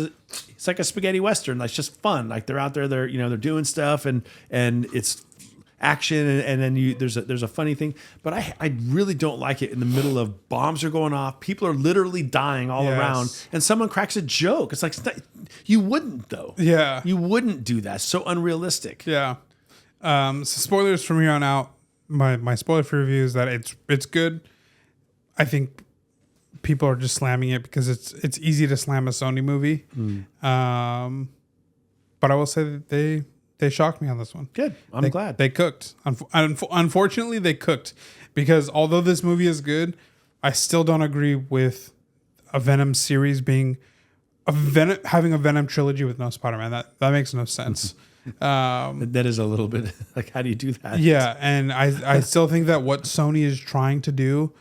like a spaghetti western. Like, it's just fun. Like they're out there, they're doing stuff and it's action, and then there's a funny thing. But I really don't like it in the middle of bombs are going off, people are literally dying all around, and someone cracks a joke. It's like, you wouldn't though. Yeah, you wouldn't do that. So unrealistic. Yeah. So spoilers from here on out. My spoiler for review is that it's good. I think people are just slamming it because it's easy to slam a Sony movie. But I will say that they shocked me on this one. Good. I'm glad. They cooked. Unfortunately, they cooked, because although this movie is good, I still don't agree with a Venom series having a Venom trilogy with no Spider-Man. That makes no sense. That is a little bit like, how do you do that? Yeah, and I still think that what Sony is trying to do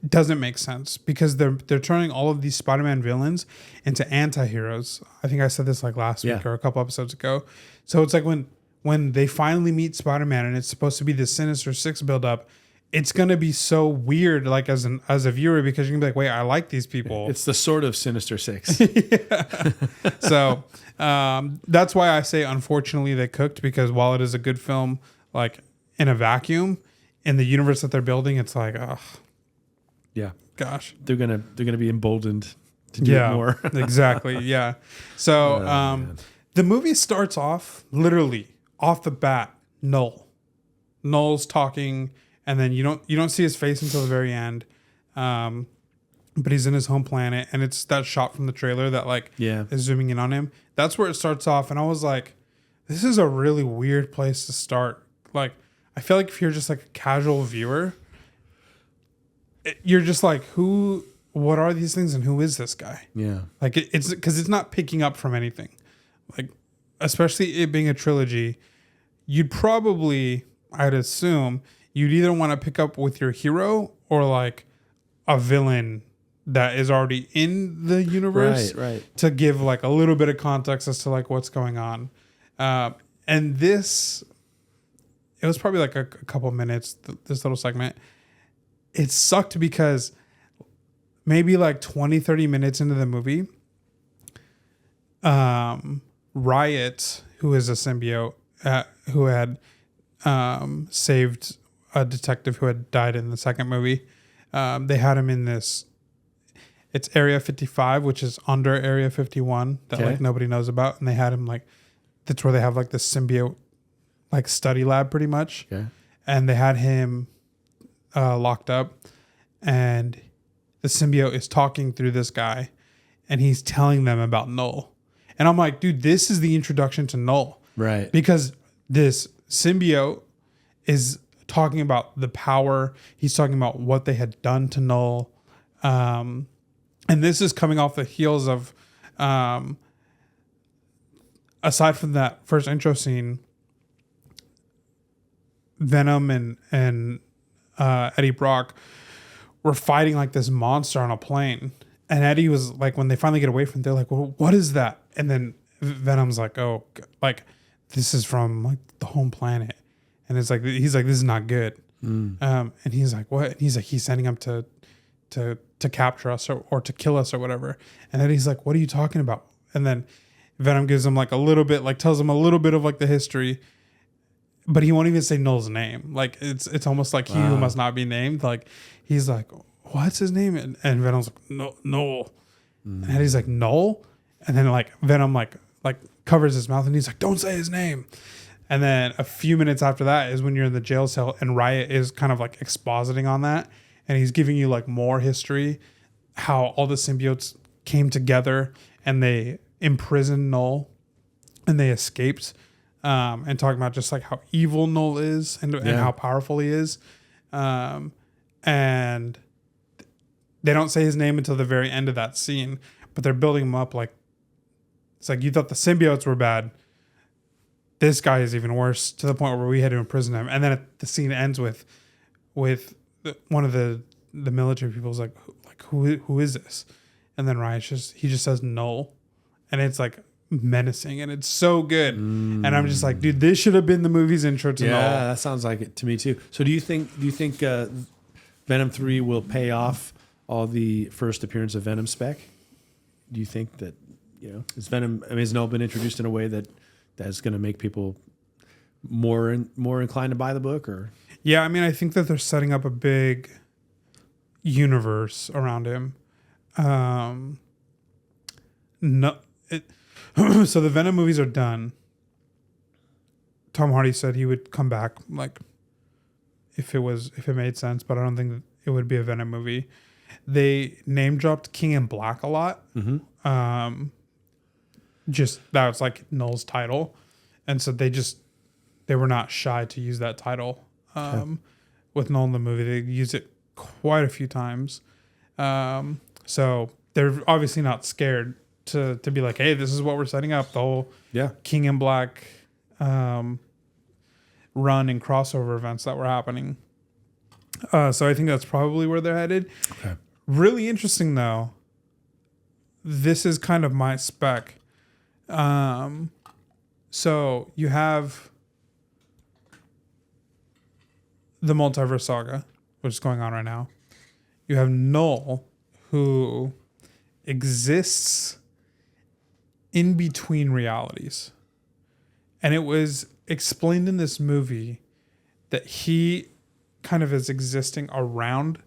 doesn't make sense, because they're turning all of these Spider-Man villains into anti-heroes. I think I said this like last week or a couple episodes ago. So it's like when they finally meet Spider-Man and it's supposed to be this Sinister Six build-up, it's gonna be so weird, like as a viewer, because you're gonna be like, wait, I like these people. It's the sort of Sinister Six. So that's why I say unfortunately they cooked, because while it is a good film, like in a vacuum, in the universe that they're building, it's like, ugh. Yeah. Gosh. They're gonna be emboldened to do it more. Exactly. Yeah. So the movie starts off literally off the bat, Null's talking, and then you don't see his face until the very end. But he's in his home planet, and it's that shot from the trailer that is zooming in on him. That's where it starts off, and I was like, this is a really weird place to start. Like, I feel like if you're just like a casual viewer, you're just like, what are these things and who is this guy? Yeah. Like it's because it's not picking up from anything. Like, especially it being a trilogy, you'd probably, I'd assume, you'd either want to pick up with your hero or like a villain that is already in the universe, right, to give like a little bit of context as to like what's going on. And this, it was probably like a couple minutes, this little segment. It sucked because maybe like 20, 30 minutes into the movie, Riot, who is a symbiote, who had saved a detective who had died in the second movie, they had him in this, it's Area 55, which is under Area 51 that like nobody knows about. And they had him like, that's where they have like this symbiote like study lab pretty much. Okay. And they had him locked up, and the symbiote is talking through this guy, and he's telling them about Null. And I'm like, dude, this is the introduction to Null. Right. Because this symbiote is talking about the power. He's talking about what they had done to Null. And this is coming off the heels of, aside from that first intro scene, Venom and Eddie Brock were fighting like this monster on a plane. And Eddie was like, when they finally get away from it, they're like, well, what is that? And then Venom's like, oh, like this is from like the home planet. And it's like, he's like, this is not good. And he's like, what? And he's like, he's sending him to capture us or to kill us or whatever. And then he's like, what are you talking about? And then Venom gives him like a little bit, like tells him a little bit of like the history, but he won't even say Null's name. Like it's almost like he who must not be named. Like he's like, what's his name? And Venom's like, no, Null. And he's like, Null? And then like Venom like covers his mouth and he's like, don't say his name. And then a few minutes after that is when you're in the jail cell and Riot is kind of like expositing on that. And he's giving you like more history, how all the symbiotes came together and they imprisoned Null and they escaped, and talking about just like how evil Null is and how powerful he is. And they don't say his name until the very end of that scene, but they're building him up like, it's like, you thought the symbiotes were bad. This guy is even worse, to the point where we had to imprison him. And then the scene ends with one of the military people's like who is this? And then Riot he just says Null, and it's like menacing and it's so good. And I'm just like, dude, this should have been the movie's intro to Null. Yeah, that sounds like it to me too. So do you think Venom 3 will pay off all the first appearance of Venom spec? Do you think that, is Venom, has Null been introduced in a way that's going to make people more inclined to buy the book? Or yeah, I mean, I think that they're setting up a big universe around him. So the Venom movies are done. Tom Hardy said he would come back, like if it made sense, but I don't think it would be a Venom movie. They name dropped King in Black a lot. Just that was like Null's title, and so they were not shy to use that title. With Null in the movie, they use it quite a few times. So they're obviously not scared to be like, hey, this is what we're setting up, the whole King in Black run and crossover events that were happening. So I think that's probably where they're headed. Okay. Really interesting though. This is kind of my spec. So you have the multiverse saga, which is going on right now. You have Null, who exists in between realities. And it was explained in this movie that he kind of is existing around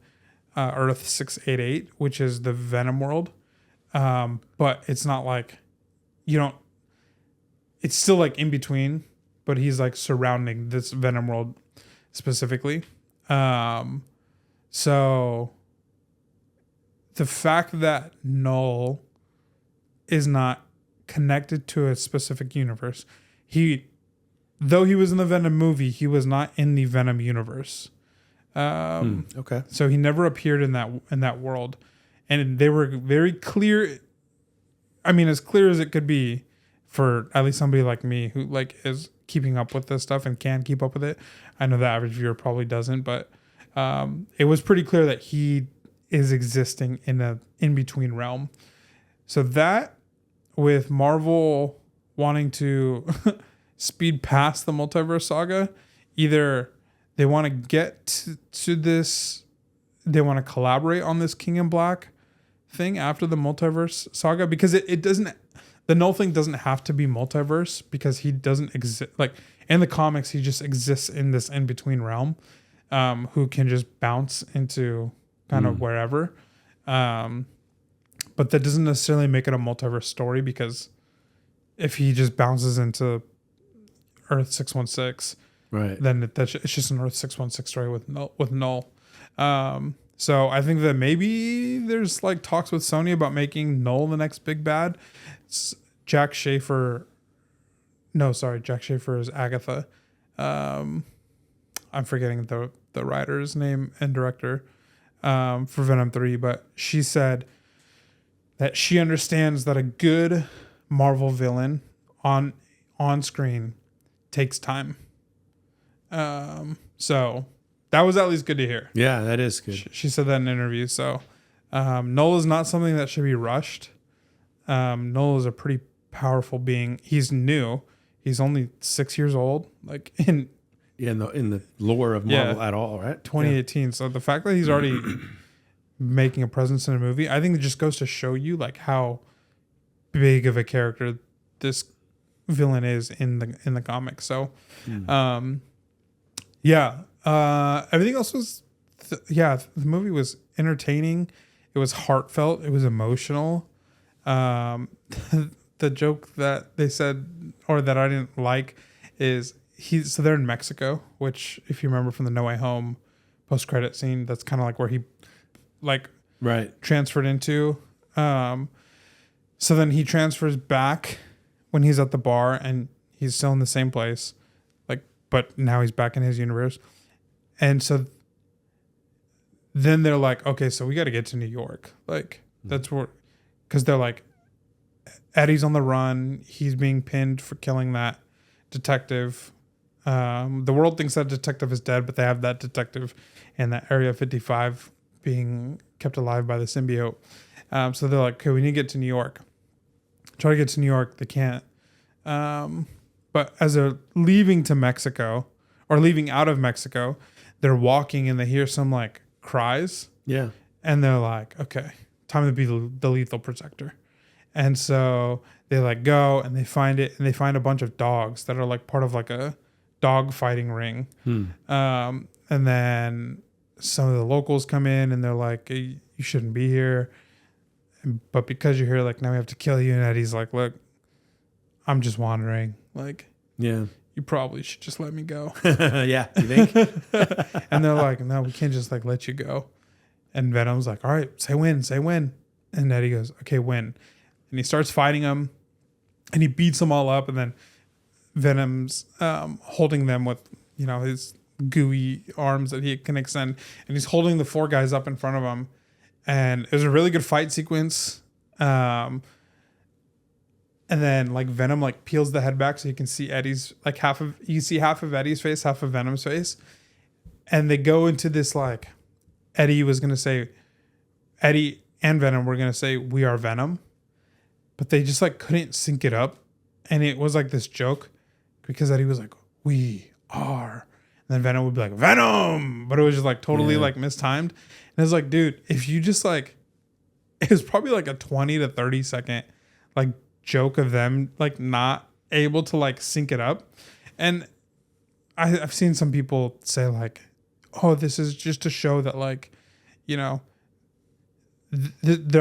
Earth 688, which is the Venom world. But it's not like it's still like in between, but he's like surrounding this Venom world specifically. So the fact that Null is not connected to a specific universe, though he was in the Venom movie, he was not in the Venom universe. Okay. So he never appeared in that world, and they were very clear. I mean, as clear as it could be for at least somebody like me who like is keeping up with this stuff and can keep up with it. I know the average viewer probably doesn't, but it was pretty clear that he is existing in a in-between realm. So that, with Marvel wanting to speed past the multiverse saga, either they want to get to this, they want to collaborate on this King in Black thing after the multiverse saga, because it doesn't, the Null thing doesn't have to be multiverse, because he doesn't exist, like in the comics, he just exists in this in-between realm, who can just bounce into kind of wherever. But that doesn't necessarily make it a multiverse story, because if he just bounces into Earth 616, right, then it's just an Earth 616 story with Null. So I think that maybe there's like talks with Sony about making Null the next big bad. It's Jack Schaefer is Agatha. I'm forgetting the writer's name and director for Venom 3, but she said that she understands that a good Marvel villain on screen takes time. So that was at least good to hear. Yeah, that is good. She said that in an interview. So Null is not something that should be rushed. Null is a pretty powerful being. He's new. He's only 6 years old. Like, and in the lore of Marvel at all, right? 2018. Yeah. So the fact that he's already making a presence in a movie, I think it just goes to show you like how big of a character this villain is in the comics. So, everything else was, the movie was entertaining. It was heartfelt. It was emotional. The joke that they said, or that I didn't like, is so they're in Mexico, which if you remember from the No Way Home post-credit scene, that's kind of like where he transferred into. So then he transfers back when he's at the bar and he's still in the same place, but now he's back in his universe. And so then they're like, okay, so we got to get to New York. That's where, because they're like, Eddie's on the run. He's being pinned for killing that detective. The world thinks that detective is dead, but they have that detective in that Area 55 being kept alive by the symbiote. So they're like, okay, we need to get to New York. Try to get to New York. They can't. But as they're leaving to Mexico, or leaving out of Mexico, they're walking and they hear some like cries. Yeah. And they're like, okay, time to be the lethal protector. And so they like go and they find it, and they find a bunch of dogs that are like part of like a dog fighting ring. And then some of the locals come in and they're like, hey, you shouldn't be here. But because you're here, like, now we have to kill you. And Eddie's like, look, I'm just wandering. Like, you probably should just let me go. Yeah, you think? And they're like, no, we can't just like let you go. And Venom's like, all right, say when. And Eddie goes, okay, when. And he starts fighting them and he beats them all up. And then Venom's holding them with, his gooey arms that he can extend. And he's holding the 4 guys up in front of him. And it was a really good fight sequence. And then like Venom like peels the head back so you can see Eddie's like half of Eddie's face, half of Venom's face. And they go into this like Eddie and Venom were gonna say we are Venom. But they just like couldn't sync it up. And it was like this joke because Eddie was like, we are. And then Venom would be like, Venom. But it was just like totally like mistimed. And it's like, dude, if you just like, it was probably like a 20 to 30 second like joke of them like not able to like sync it up. And I've seen some people say like, oh, this is just to show that like, they're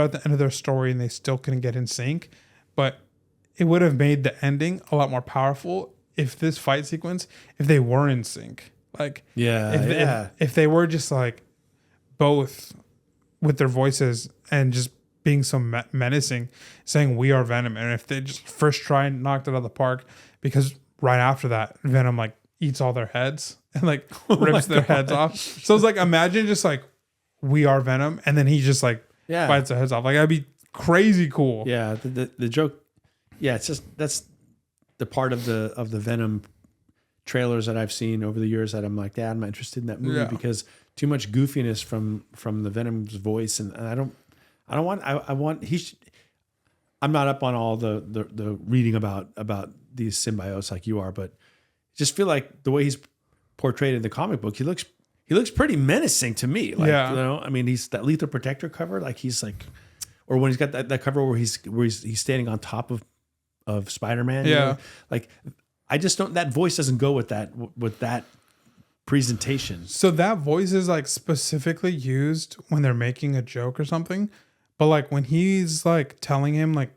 at the end of their story and they still couldn't get in sync. But it would have made the ending a lot more powerful if this fight sequence, if they were in sync. Like, if they were just like both with their voices and just being so menacing, saying we are Venom. And if they just first try and knocked it out of the park, because right after that, Venom like eats all their heads and like rips their heads off. So it's like, imagine just like, we are Venom. And then he just like bites their heads off. Like, that'd be crazy cool. Yeah. The joke. Yeah. It's just, that's the part of the Venom trailers that I've seen over the years that I'm like, Dad, I'm not interested in that movie because too much goofiness from the Venom's voice. And I'm not up on all the reading about these symbiotes like you are, but just feel like the way he's portrayed in the comic book, he looks pretty menacing to me. Like, I mean, he's that Lethal Protector cover, like he's like, or when he's got that cover where he's standing on top of Spider-Man. Yeah. Like, I just don't, that voice doesn't go with that presentation. So that voice is like specifically used when they're making a joke or something. But like when he's like telling him like,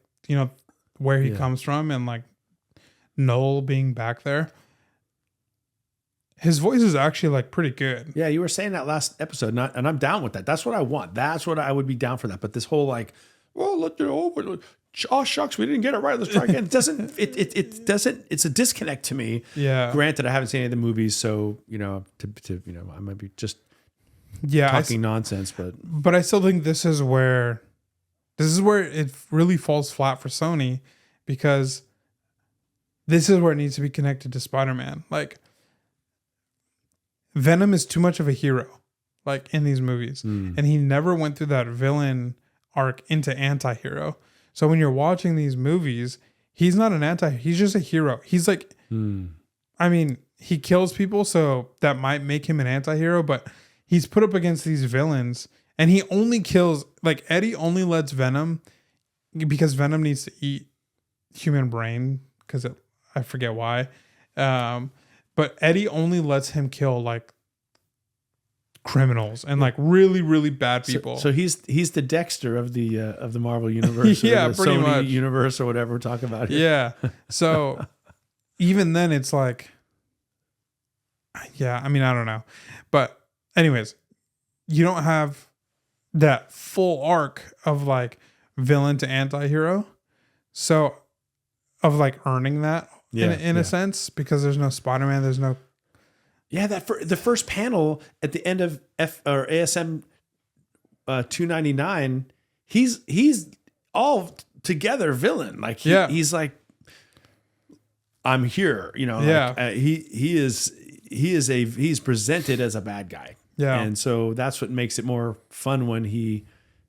where he comes from and like Noel being back there, his voice is actually like pretty good. Yeah, you were saying that last episode, and I'm down with that. That's what I want. That's what I would be down for that. But this whole like, well, oh shucks, we didn't get it right. Let's try again. It doesn't. It's a disconnect to me. Yeah. Granted, I haven't seen any of the movies, so I might be just talking nonsense. But I still think this is where it really falls flat for Sony, because this is where it needs to be connected to Spider-Man. Like, Venom is too much of a hero, like in these movies, and he never went through that villain arc into anti-hero. So when you're watching these movies, he's not an he's just a hero. He's like, I mean, he kills people, so that might make him an anti-hero, but he's put up against these villains, and he only kills, like, Eddie only lets Venom, because Venom needs to eat human brain, because I forget why. But Eddie only lets him kill, like, criminals and like really, really bad people. So he's the Dexter of the Marvel universe, yeah, or the pretty Sony much universe, or whatever we're talking about here. Yeah. So even then, it's like, yeah. I mean, I don't know, but anyways, you don't have that full arc of like villain to anti-hero, so of like earning that in a sense, because there's no Spider-Man, there's no. Yeah, the first panel at the end of ASM 299, he's all together villain. Like he's like, I'm here, you know. Yeah, like, he's presented as a bad guy. Yeah, and so that's what makes it more fun when he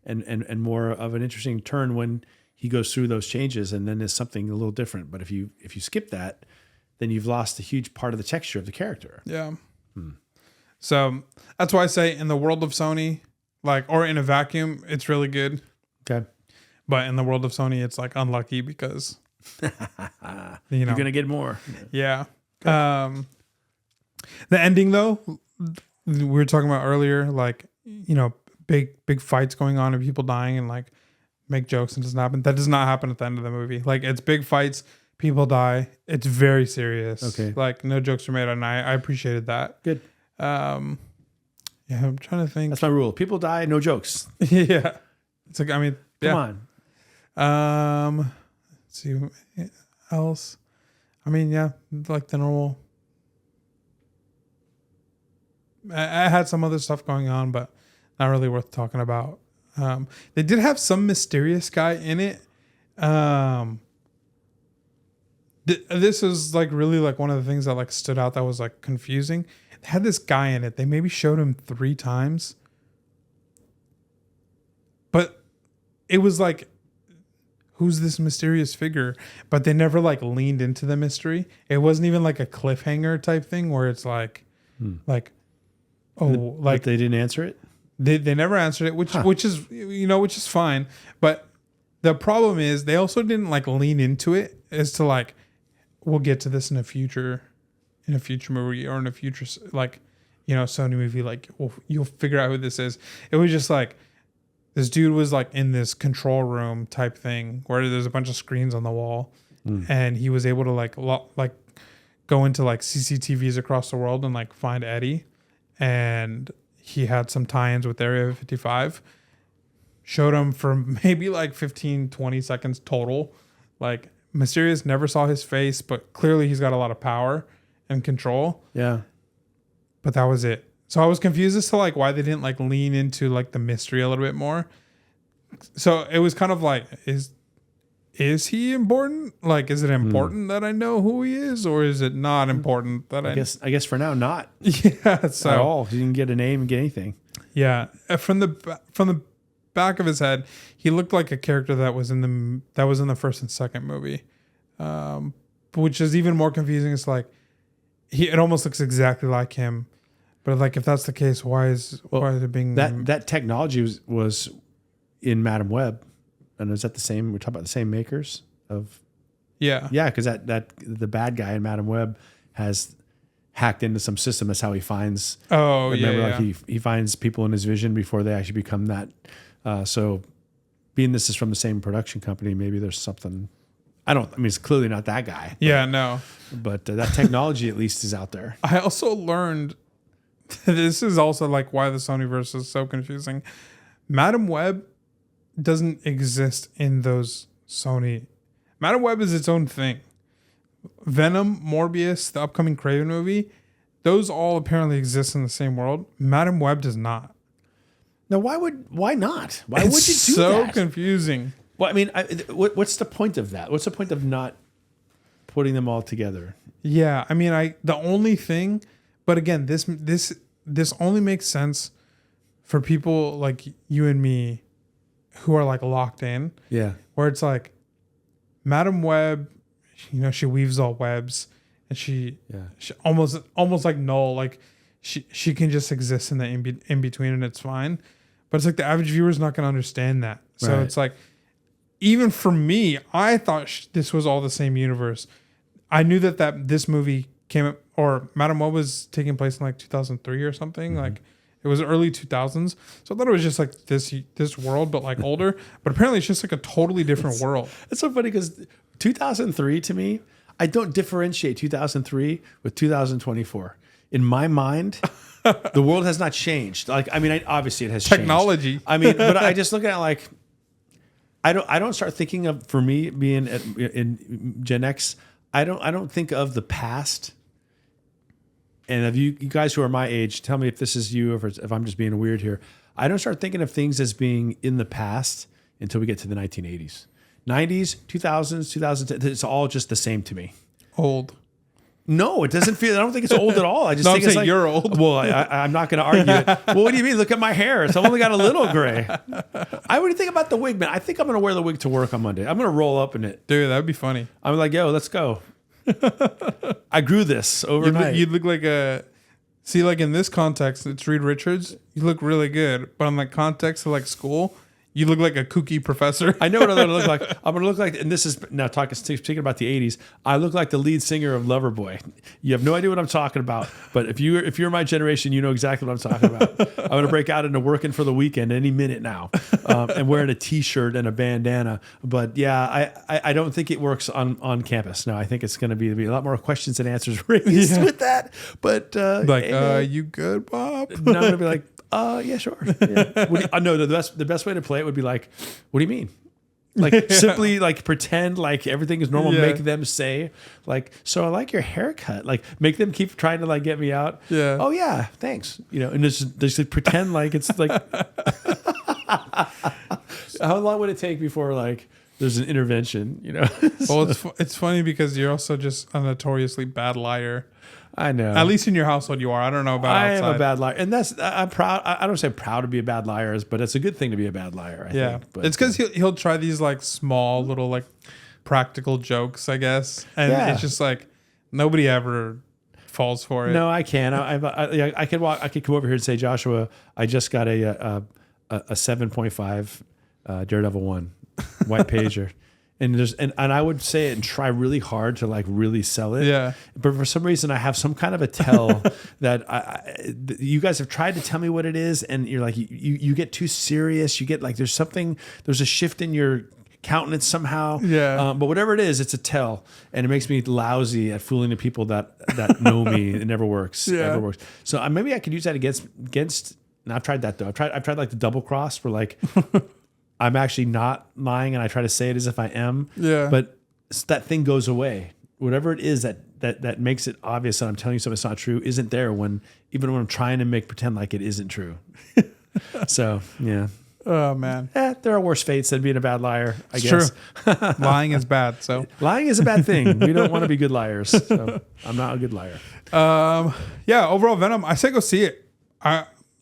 and more of an interesting turn when he goes through those changes, and then there's something a little different. But if you skip that, then you've lost a huge part of the texture of the character. Yeah. So that's why I say in the world of Sony, like, or in a vacuum, it's really good. Okay. But in the world of Sony, it's like unlucky because, you're going to get more. Yeah. Okay. The ending though, we were talking about earlier, like, you know, big fights going on and people dying and like make jokes and it doesn't happen. That does not happen at the end of the movie. Like, it's big fights. People die. It's very serious. Okay. Like, no jokes are made, and I appreciated that. Good. Yeah, I'm trying to think. That's my rule. People die, no jokes. Yeah. It's like, I mean, Come on. Let's see what else. I mean, yeah, like the normal. I had some other stuff going on, but not really worth talking about. They did have some mysterious guy in it. This is like really like one of the things that like stood out that was like confusing. They had this guy in it. They maybe showed him 3 times, but it was like, who's this mysterious figure? But they never like leaned into the mystery. It wasn't even like a cliffhanger type thing where it's like, like, oh, like but they didn't answer it. They never answered it, which is fine. But the problem is they also didn't like lean into it as to like, we'll get to this in a future movie or in a future, like, you know, Sony movie. Like, well, you'll figure out who this is. It was just like, this dude was like in this control room type thing where there's a bunch of screens on the wall, and he was able to like go into like CCTVs across the world and like find Eddie, and he had some tie-ins with Area 55. Showed him for maybe like 15, 20 seconds total. Like, Mysterious never saw his face, but clearly he's got a lot of power and control. Yeah. But that was it. So I was confused as to like why they didn't like lean into like the mystery a little bit more. So it was kind of like, is he important? Like, is it important that I know who he is, or is it not important that I guess for now not. Yeah. So at all. He didn't get a name and get anything. Yeah. From the back of his head, he looked like a character that was in the first and second movie, which is even more confusing. It's like it almost looks exactly like him, but like, if that's the case, why is it being that technology was in Madam Web, and is that the same? We're talking about the same makers of because that the bad guy in Madam Web has hacked into some system. That's how he finds. He finds people in his vision before they actually become that. So being this is from the same production company, maybe there's something. I mean, it's clearly not that guy. Yeah, no. But that technology at least is out there. I also learned, this is also like why the Sonyverse is so confusing. Madam Web doesn't exist in those Sony. Madam Web is its own thing. Venom, Morbius, the upcoming Craven movie, those all apparently exist in the same world. Madam Web does not. Now, why not? Why would you do so that? Confusing. Well, I mean, what's the point of that? What's the point of not putting them all together? Yeah, I mean, the only thing, but again, this only makes sense for people like you and me who are like locked in. Yeah. Where it's like, Madam Web, you know, she weaves all webs and she almost like Null, like she can just exist in the in between and it's fine. But it's like the average viewer is not going to understand that. So it's like, even for me, I thought this was all the same universe. I knew that this movie came up, or Madame Web was taking place in like 2003 or something. Like it was early 2000s. So I thought it was just like this world, but like older. But apparently it's just like a totally different world. It's so funny because 2003 to me, I don't differentiate 2003 with 2024. In my mind, the world has not changed. Like, I mean, obviously it has technology. Changed. I mean, but I just look at it like, I don't start thinking of, for me being in Gen X, I don't think of the past. And if you guys who are my age, tell me if this is you or if I'm just being weird here. I don't start thinking of things as being in the past until we get to the 1980s. 90s, 2000s, 2010, it's all just the same to me. Old. No, it doesn't feel. I don't think it's old at all. I just think it's like you're old. Well, I'm not going to argue it. Well, what do you mean? Look at my hair. It's only got a little gray. What do you think about the wig, man? I think I'm going to wear the wig to work on Monday. I'm going to roll up in it. Dude, that'd be funny. I'm like, yo, let's go. I grew this overnight. You'd look like like in this context, it's Reed Richards. You look really good. But in the context of like school, you look like a kooky professor. I know what I'm going to look like. I'm going to look like, and this is now speaking about the 80s. I look like the lead singer of Loverboy. You have no idea what I'm talking about, but if you're my generation, you know exactly what I'm talking about. I'm going to break out into Working for the Weekend any minute now, and wearing a T-shirt and a bandana. But yeah, I don't think it works on campus. No, I think it's going to be a lot more questions and answers raised with that. But you good, Bob? No, I'm going to be like, yeah, sure. Yeah. No, the best way to play it would be like, what do you mean? Like simply like pretend like everything is normal. Yeah. Make them say like, so I like your haircut. Like make them keep trying to like get me out. Yeah. Oh yeah, thanks. You know, and just like, pretend like it's like. How long would it take before like there's an intervention? You know. Well, it's funny because you're also just a notoriously bad liar. I know. At least in your household, you are. I don't know about outside. I am a bad liar, and I'm proud. I don't say proud to be a bad liar, but it's a good thing to be a bad liar. I think. But, it's because he'll try these like small little like practical jokes, I guess, and it's just like nobody ever falls for it. No, I can. I could walk. I could come over here and say, Joshua, I just got a 7.5 Daredevil 1 white pager. And I would say it and try really hard to like really sell it. Yeah. But for some reason, I have some kind of a tell that you guys have tried to tell me what it is, and you're like you get too serious. You get like there's a shift in your countenance somehow. Yeah. But whatever it is, it's a tell, and it makes me lousy at fooling the people that know me. It never works. Yeah. Never works. So maybe I could use that against. And I've tried that though. I've tried like the double cross where like. I'm actually not lying, and I try to say it as if I am. Yeah. But that thing goes away. Whatever it is that makes it obvious that I'm telling you something that's not true isn't there even when I'm trying to pretend like it isn't true. So yeah. Oh man. There are worse fates than being a bad liar. I It's guess. True. Lying is bad. So lying is a bad thing. We don't want to be good liars. So I'm not a good liar. Yeah. Overall, Venom. I say go see it.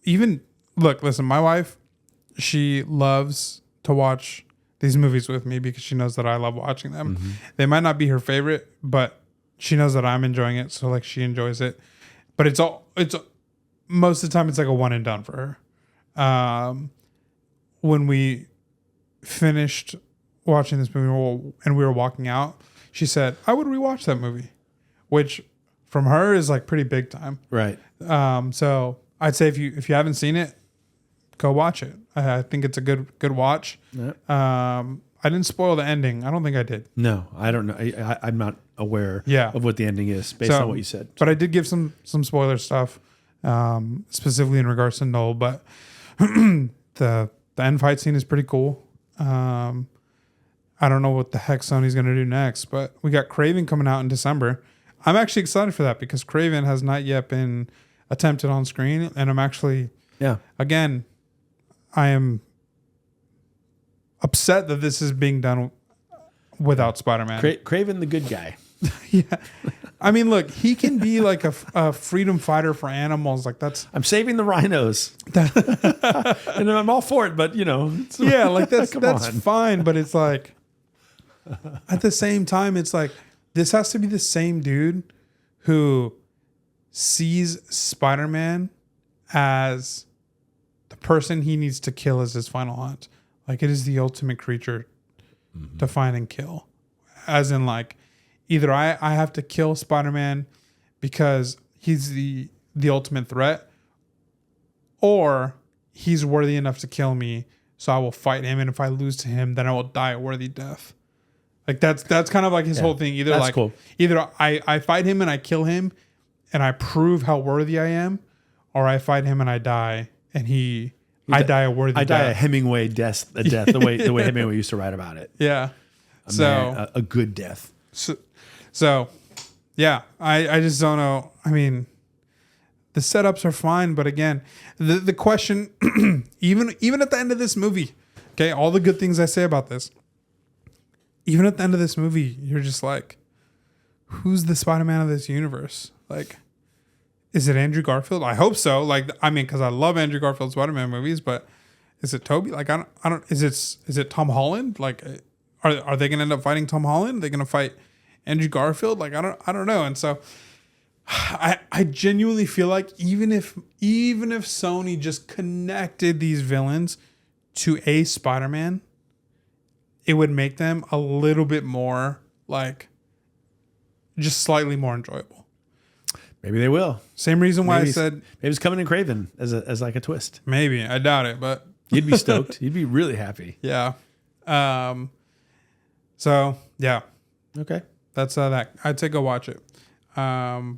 Listen. My wife, she loves to watch these movies with me because she knows that I love watching them. Mm-hmm. They might not be her favorite, but she knows that I'm enjoying it. So like she enjoys it, but it's most of the time it's like a one and done for her. When we finished watching this movie and we were walking out, she said, I would rewatch that movie, which from her is like pretty big time. Right. So I'd say if you haven't seen it, go watch it. I think it's a good watch. Yep. I didn't spoil the ending. I don't think I did. No, I don't know. I'm not aware of what the ending is based on what you said. But I did give some spoiler stuff, specifically in regards to Null. But the end fight scene is pretty cool. I don't know what the heck Sony's going to do next, but we got Kraven coming out in December. I'm actually excited for that because Kraven has not yet been attempted on screen, and I'm actually again. I am upset that this is being done without Spider-Man. Kraven the good guy. Yeah. I mean, look, he can be like a freedom fighter for animals. Like that's... I'm saving the rhinos. And I'm all for it, but you know. Yeah, like that's fine. But it's like, at the same time, it's like, this has to be the same dude who sees Spider-Man as the person he needs to kill as his final hunt. Like, it is the ultimate creature to find and kill. As in, like, either I have to kill Spider-Man because he's the ultimate threat, or he's worthy enough to kill me, so I will fight him, and if I lose to him, then I will die a worthy death. Like, that's kind of like his whole thing. Either like cool. Either I fight him and I kill him and I prove how worthy I am, or I fight him and I die and I die a worthy death. I die a Hemingway death, the way Hemingway used to write about it. Yeah. A good death. So yeah, I just don't know. I mean, the setups are fine, but again, the question, even at the end of this movie, okay, all the good things I say about this, even at the end of this movie, you're just like, who's the Spider-Man of this universe? Like, is it Andrew Garfield? I hope so. Like, I mean, because I love Andrew Garfield's Spider-Man movies, but is it Toby? Like, I don't. Is it Tom Holland? Like, are they gonna end up fighting Tom Holland? Are they gonna fight Andrew Garfield? Like, I don't know. And so, I genuinely feel like even if Sony just connected these villains to a Spider-Man, it would make them a little bit more, like, just slightly more enjoyable. Maybe they will. Same reason why I said maybe it's coming in Craven as like a twist. Maybe. I doubt it, but you'd be stoked. You'd be really happy. Yeah. So yeah. Okay. That's that. I'd say go watch it.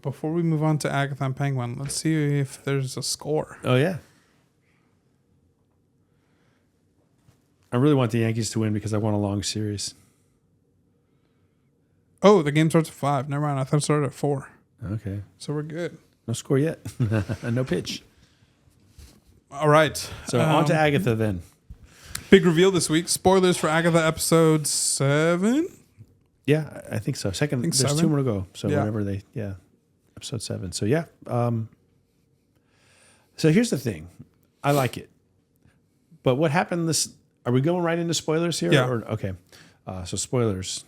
Before we move on to Agatha and Penguin, let's see if there's a score. Oh yeah. I really want the Yankees to win because I want a long series. Oh, the game starts at 5. Never mind. I thought it started at 4. Okay. So we're good. No score yet. No pitch. All right. So on to Agatha then. Big reveal this week. Spoilers for Agatha episode 7. Yeah, I think so. There's 7? 2 more to go. So whenever episode 7. So yeah. So here's the thing. I like it. But what happened are we going right into spoilers here? Yeah. Okay. So spoilers.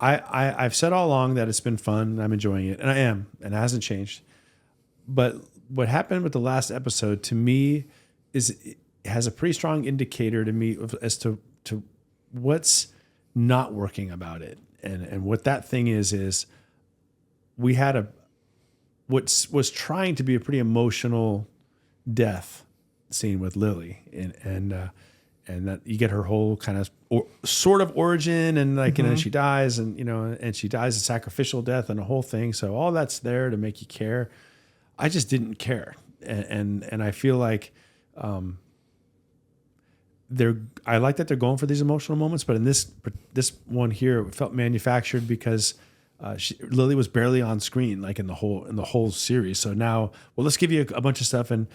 I've said all along that it's been fun. I'm enjoying it, and I am, and it hasn't changed. But what happened with the last episode to me it has a pretty strong indicator to me as to what's not working about it, and what that thing is we had what was trying to be a pretty emotional death scene with Lily, and that you get her whole kind of sort of origin, and like, and then she dies, and she dies a sacrificial death and a whole thing. So all that's there to make you care. I just didn't care. And I feel like, I like that they're going for these emotional moments, but in this one here, it felt manufactured because, Lily was barely on screen, like in the whole series. So now, well, let's give you a bunch of stuff, and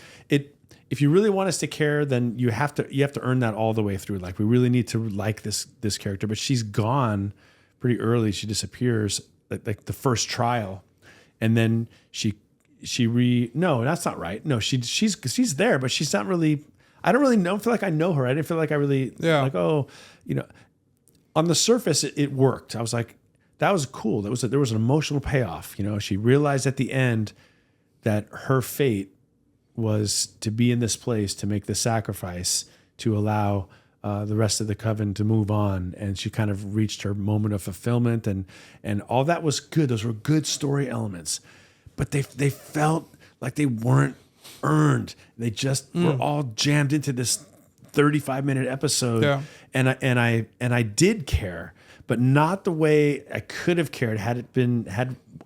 if you really want us to care, then you have to earn that all the way through. Like, we really need to like this character, but she's gone pretty early. She disappears like the first trial, and then no, that's not right. No, she's there, but she's not really. I don't really know. Feel like I know her. I didn't feel like I really like. Oh, on the surface it worked. I was like, that was cool. There was an emotional payoff. She realized at the end that her fate was to be in this place, to make the sacrifice, to allow the rest of the coven to move on. And she kind of reached her moment of fulfillment, and all that was good. Those were good story elements, but they felt like they weren't earned. They just were all jammed into this 35-minute episode. Yeah. And I did care, but not the way I could have cared had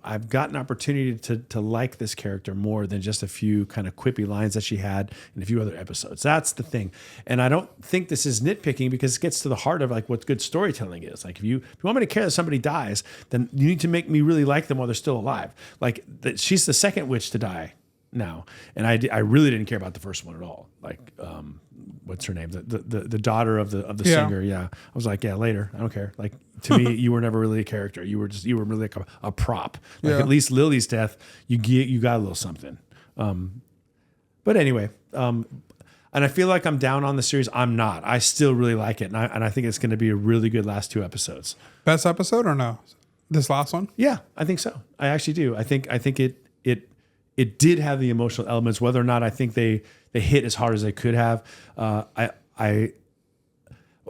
I've got an opportunity to like this character more than just a few kind of quippy lines that she had in a few other episodes. That's the thing. And I don't think this is nitpicking, because it gets to the heart of like what good storytelling is. Like, if you want me to care that somebody dies, then you need to make me really like them while they're still alive. Like, she's the second witch to die now, and I really didn't care about the first one at all. Like, what's her name? The daughter of the singer. Yeah, I was like, yeah, later. I don't care. Like, to me, you were never really a character. You were really like a prop. Like, at least Lily's death, you got a little something. But anyway, and I feel like I'm down on the series. I'm not. I still really like it, and I think it's going to be a really good last 2 episodes. Best episode or no? This last one? Yeah, I think so. I actually do. I think it did have the emotional elements. Whether or not I think they hit as hard as they could have.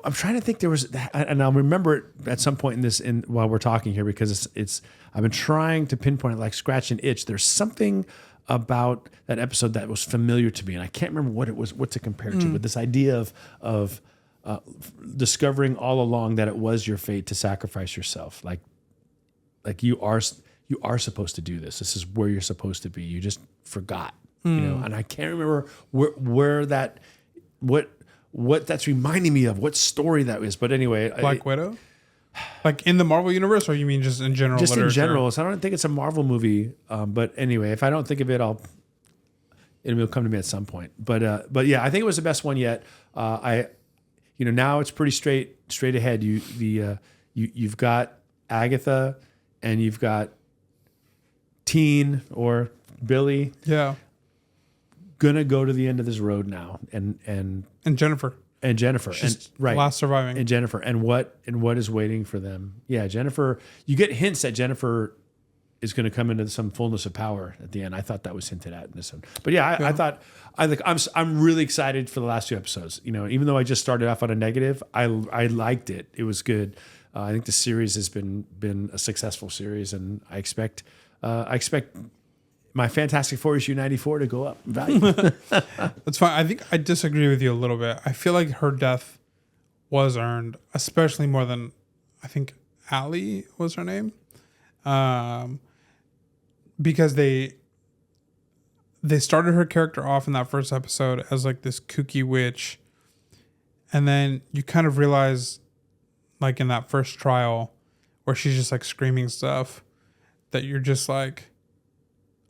I'm trying to think. There was, and I'll remember it at some point in this. While we're talking here, because it's. I've been trying to pinpoint it, like scratch an itch. There's something about that episode that was familiar to me, and I can't remember what it was, what to compare it to. But this idea of discovering all along that it was your fate to sacrifice yourself, like you are supposed to do this. This is where you're supposed to be. You just forgot, And I can't remember where that what that's reminding me of, what story that is. But anyway, Black Widow, like in the Marvel universe, or you mean just in general? Just literature? In general. So I don't think it's a Marvel movie. But anyway, if I don't think of it, it'll come to me at some point. But yeah, I think it was the best one yet. Now it's pretty straight ahead. You've got Agatha and you've got Teen or Billy. Yeah. Gonna go to the end of this road now, and Jennifer. She's last surviving. And Jennifer, and what is waiting for them? Yeah, Jennifer. You get hints that Jennifer is going to come into some fullness of power at the end. I thought that was hinted at in this one. But yeah, I'm really excited for the last 2 episodes. Even though I just started off on a negative, I liked it. It was good. I think the series has been a successful series, and I expect my Fantastic Four issue 94 to go up in value. That's fine. I think I disagree with you a little bit. I feel like her death was earned, especially more than I think Allie was her name. Because they started her character off in that first episode as like this kooky witch. And then you kind of realize, like in that first trial where she's just like screaming stuff, that you're just like,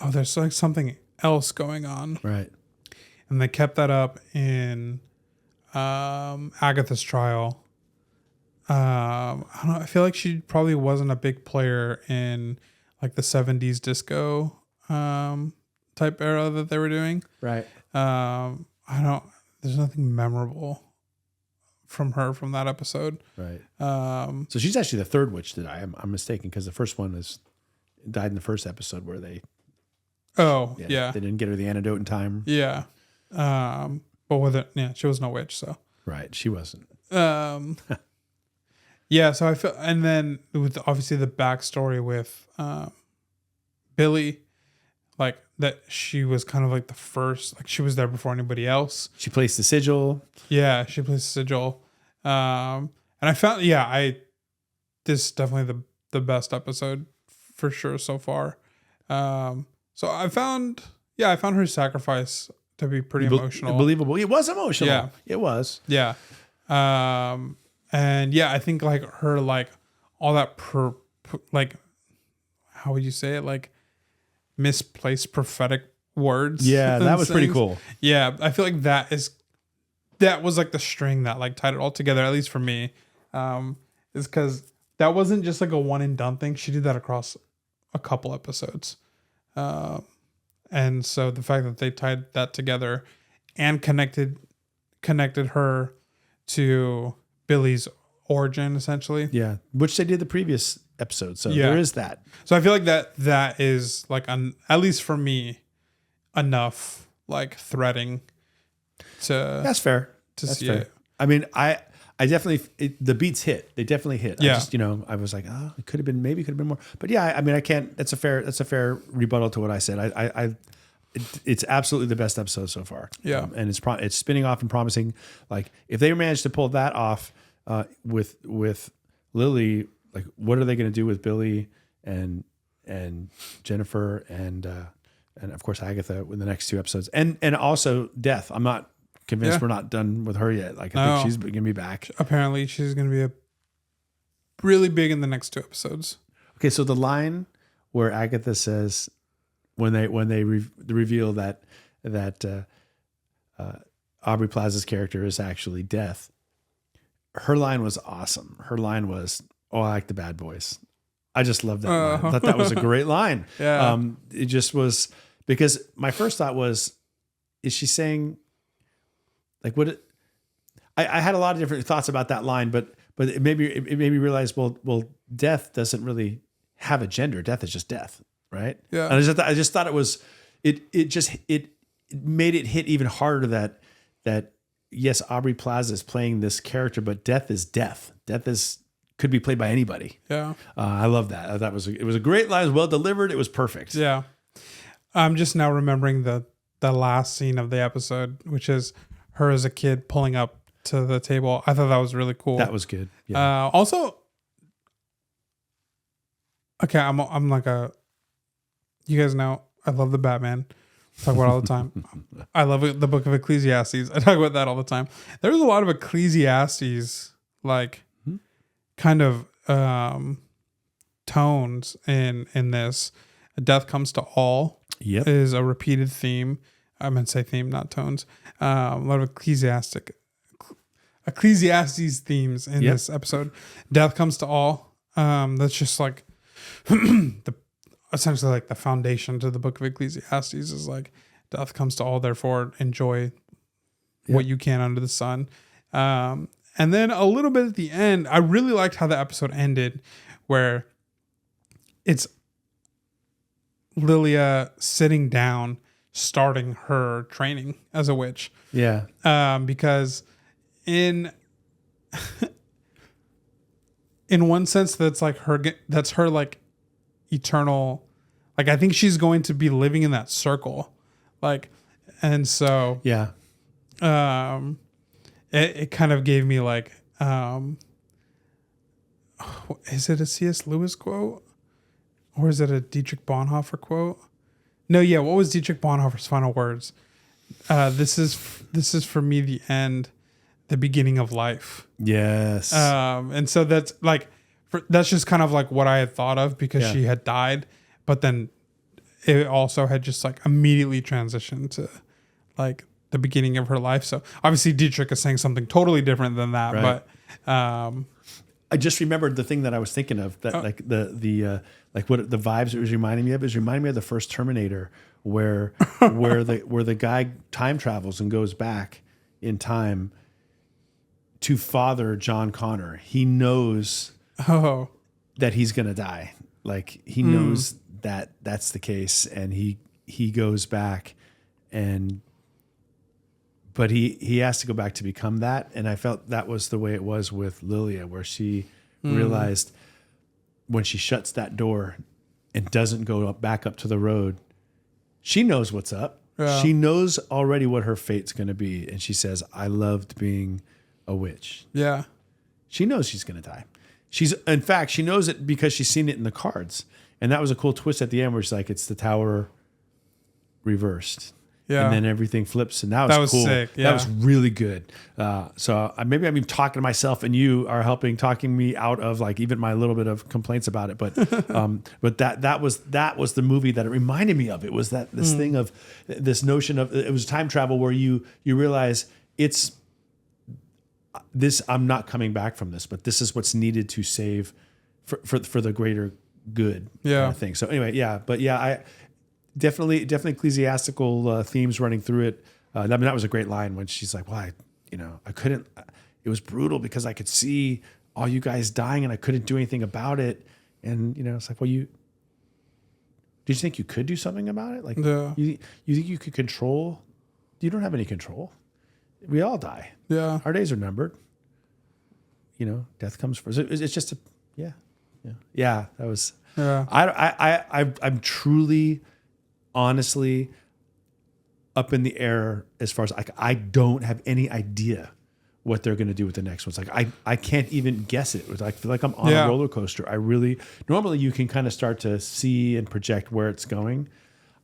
oh, there's like something else going on. Right. And they kept that up in Agatha's trial. I don't know. I feel like she probably wasn't a big player in like the 70s disco type era that they were doing. Right. There's nothing memorable from her from that episode. Right. So she's actually the third witch that I'm mistaken, because the first one died in the first episode where they. Oh, yeah. They didn't get her the antidote in time. Yeah. But with it, yeah, she was no witch, so. Right. She wasn't. Yeah, so I feel, and then with obviously the backstory with Billy, like that she was kind of like the first, like she was there before anybody else. She placed the sigil. Yeah, she placed the sigil. And I found, this is definitely the best episode for sure so far. So I found her sacrifice to be pretty emotional. Believable. It was emotional. Yeah. It was. Yeah. And yeah, I think like her, like all that, like, how would you say it? Like misplaced prophetic words. Yeah, that was pretty cool. Yeah. I feel like that was like the string that like tied it all together, at least for me. Is because that wasn't just like a one and done thing. She did that across a couple episodes. And so the fact that they tied that together and connected her to Billy's origin, essentially. Yeah, which they did the previous episode. So there is that. So I feel like that is like, at least for me, enough like threading to. That's fair. That's see fair. It. I mean, I definitely, the beats hit. They definitely hit. Yeah. I was like, it could have been more. But yeah, I mean, I can't. That's a fair rebuttal to what I said. It's absolutely the best episode so far. Yeah, and it's spinning off and promising. Like if they manage to pull that off with Lily, like what are they going to do with Billy and Jennifer and of course Agatha in the next 2 episodes, and also Death. I'm not convinced we're not done with her yet. Like I think she's going to be back. Apparently, she's going to be really big in the next 2 episodes. Okay, so the line where Agatha says, when they reveal that Aubrey Plaza's character is actually Death, her line was awesome. Her line was, "Oh, I like the bad boys." I just loved that line. I thought that was a great line. Yeah. It just was, because my first thought was, is she saying, like, what? I had a lot of different thoughts about that line, but it made me realize, well, Death doesn't really. have a gender. Death is just death, right? Yeah. And I just thought it made it hit even harder that yes, Aubrey Plaza is playing this character, but death is death. Could be played by anybody. Yeah. I love that. It was a great line. It was well delivered. It was perfect. Yeah. I'm just now remembering the last scene of the episode, which is her as a kid pulling up to the table. I thought that was really cool. That was good. Yeah. Also, okay, I'm like you guys know I love the Batman. Talk about it all the time. I love the book of Ecclesiastes. I talk about that all the time. There's a lot of Ecclesiastes like kind of tones in this. Death comes to all. Yep. Is a repeated theme. I meant to say theme, not tones. A lot of Ecclesiastes themes in this episode. Death comes to all. That's just like essentially like the foundation to the book of Ecclesiastes is like death comes to all, therefore enjoy what you can under the sun. And then a little bit at the end, I really liked how the episode ended where it's Lilia sitting down, starting her training as a witch. Yeah. Because in one sense, that's her like eternal, like I think she's going to be living in that circle, like, and so yeah. It kind of gave me like, is it a C.S. Lewis quote? Or is it a Dietrich Bonhoeffer quote? No, yeah. What was Dietrich Bonhoeffer's final words? This is for me the end, the beginning of life. Yes. And so that's like, that's just kind of like what I had thought of because she had died, but then it also had just like immediately transitioned to like the beginning of her life. So obviously Dietrich is saying something totally different than that, right. But I just remembered the thing that I was thinking of that like the like what the vibes it was reminding me of is reminding me of the first Terminator where the guy time travels and goes back in time to father John Connor. He knows that he's going to die. Like he knows that that's the case and he goes back but he has to go back to become that. And I felt that was the way it was with Lilia, where she realized when she shuts that door and doesn't go back up to the road, she knows what's up. Yeah. She knows already what her fate's going to be. And she says, I loved being a witch. Yeah. She knows she's going to die. In fact, she knows it because she's seen it in the cards. And that was a cool twist at the end where it's like, it's the tower reversed. Yeah. And then everything flips. And that was cool. Sick. Yeah. That was really good. So maybe I'm even talking to myself and you are talking me out of like even my little bit of complaints about it. But that was the movie that it reminded me of. It was this thing of this notion of, it was time travel where you realize it's this, I'm not coming back from this, but this is what's needed to save for the greater good kind of thing. So anyway, I definitely ecclesiastical themes running through it. I mean, that was a great line when she's like, well, I couldn't, it was brutal because I could see all you guys dying and I couldn't do anything about it. And, it's like, well, did you think you could do something about it? Like, you think you could control? You don't have any control. We all die. Yeah. Our days are numbered. Death comes first. It's just that was, I'm truly, honestly up in the air as far as I don't have any idea what they're going to do with the next one. It's like I can't even guess it. I feel like I'm on a roller coaster. Normally you can kind of start to see and project where it's going.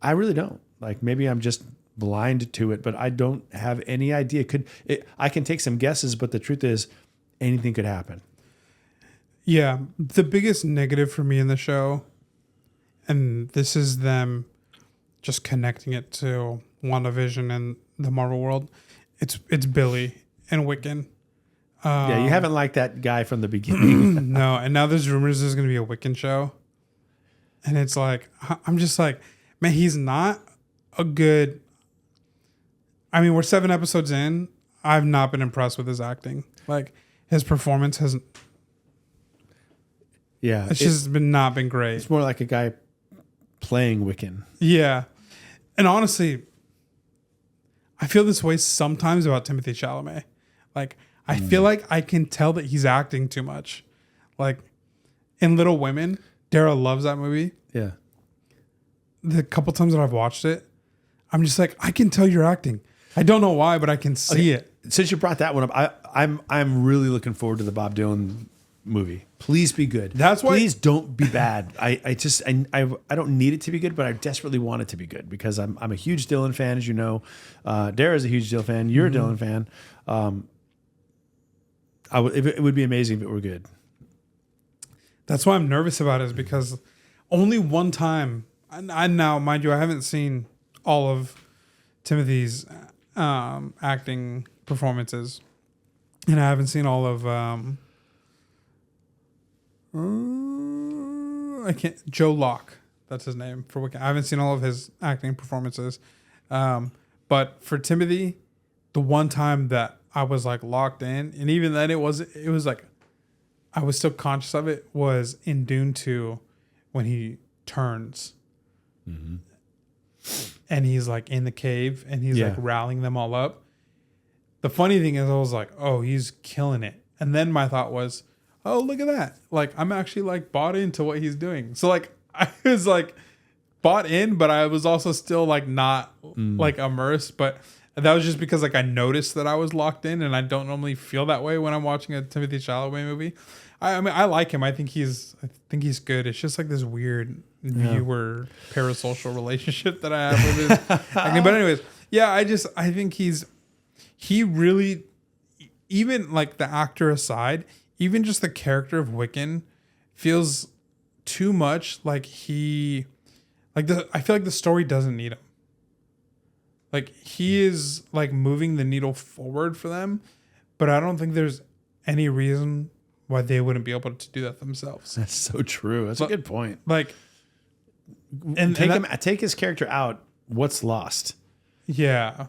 I really don't. Like maybe I'm just blind to it, but I don't have any idea. I can take some guesses, but the truth is anything could happen. Yeah, the biggest negative for me in the show, and this is them just connecting it to WandaVision and the Marvel world, it's Billy and Wiccan. You haven't liked that guy from the beginning. No, and now there's rumors there's going to be a Wiccan show. And it's like, I'm just like, man, he's not a good... I mean, we're 7 episodes in. I've not been impressed with his acting. Like, his performance hasn't... Yeah. It's just not been great. It's more like a guy playing Wiccan. Yeah. And honestly, I feel this way sometimes about Timothée Chalamet. Like, I feel like I can tell that he's acting too much. Like, in Little Women, Dara loves that movie. Yeah. The couple times that I've watched it, I'm just like, I can tell you're acting. I don't know why, but I can see it. Since you brought that one up, I'm really looking forward to the Bob Dylan movie. Please be good. That's why. Please don't be bad. I don't need it to be good, but I desperately want it to be good because I'm a huge Dylan fan, as you know. Dara's a huge Dylan fan. You're a Dylan fan. It would be amazing if it were good. That's why I'm nervous about it, is because only one time, and now, mind you, I haven't seen all of Timothy's acting performances, and I haven't seen all of Joe Locke, that's his name for Wiccan. I haven't seen all of his acting performances, but for Timothy, the one time that I was like locked in, and even then it was like I was still conscious of it, was in Dune 2 when he turns. Mm-hmm. And he's like in the cave and he's like rallying them all up. The funny thing is, I was like, oh, he's killing it. And then my thought was, oh, look at that. Like, I'm actually like bought into what he's doing. So like, I was like bought in, but I was also still like not like immersed. But that was just because like I noticed that I was locked in, and I don't normally feel that way when I'm watching a Timothée Chalamet movie. I mean, I like him. I think he's good. It's just like this weird viewer parasocial relationship that I have with his acting. But anyways, yeah, I think he really, even like the actor aside, even just the character of Wiccan feels too much like I feel like the story doesn't need him. Like, he is like moving the needle forward for them, but I don't think there's any reason why they wouldn't be able to do that themselves. That's so true. That's a good point. Like, and take his character out. What's lost? Yeah,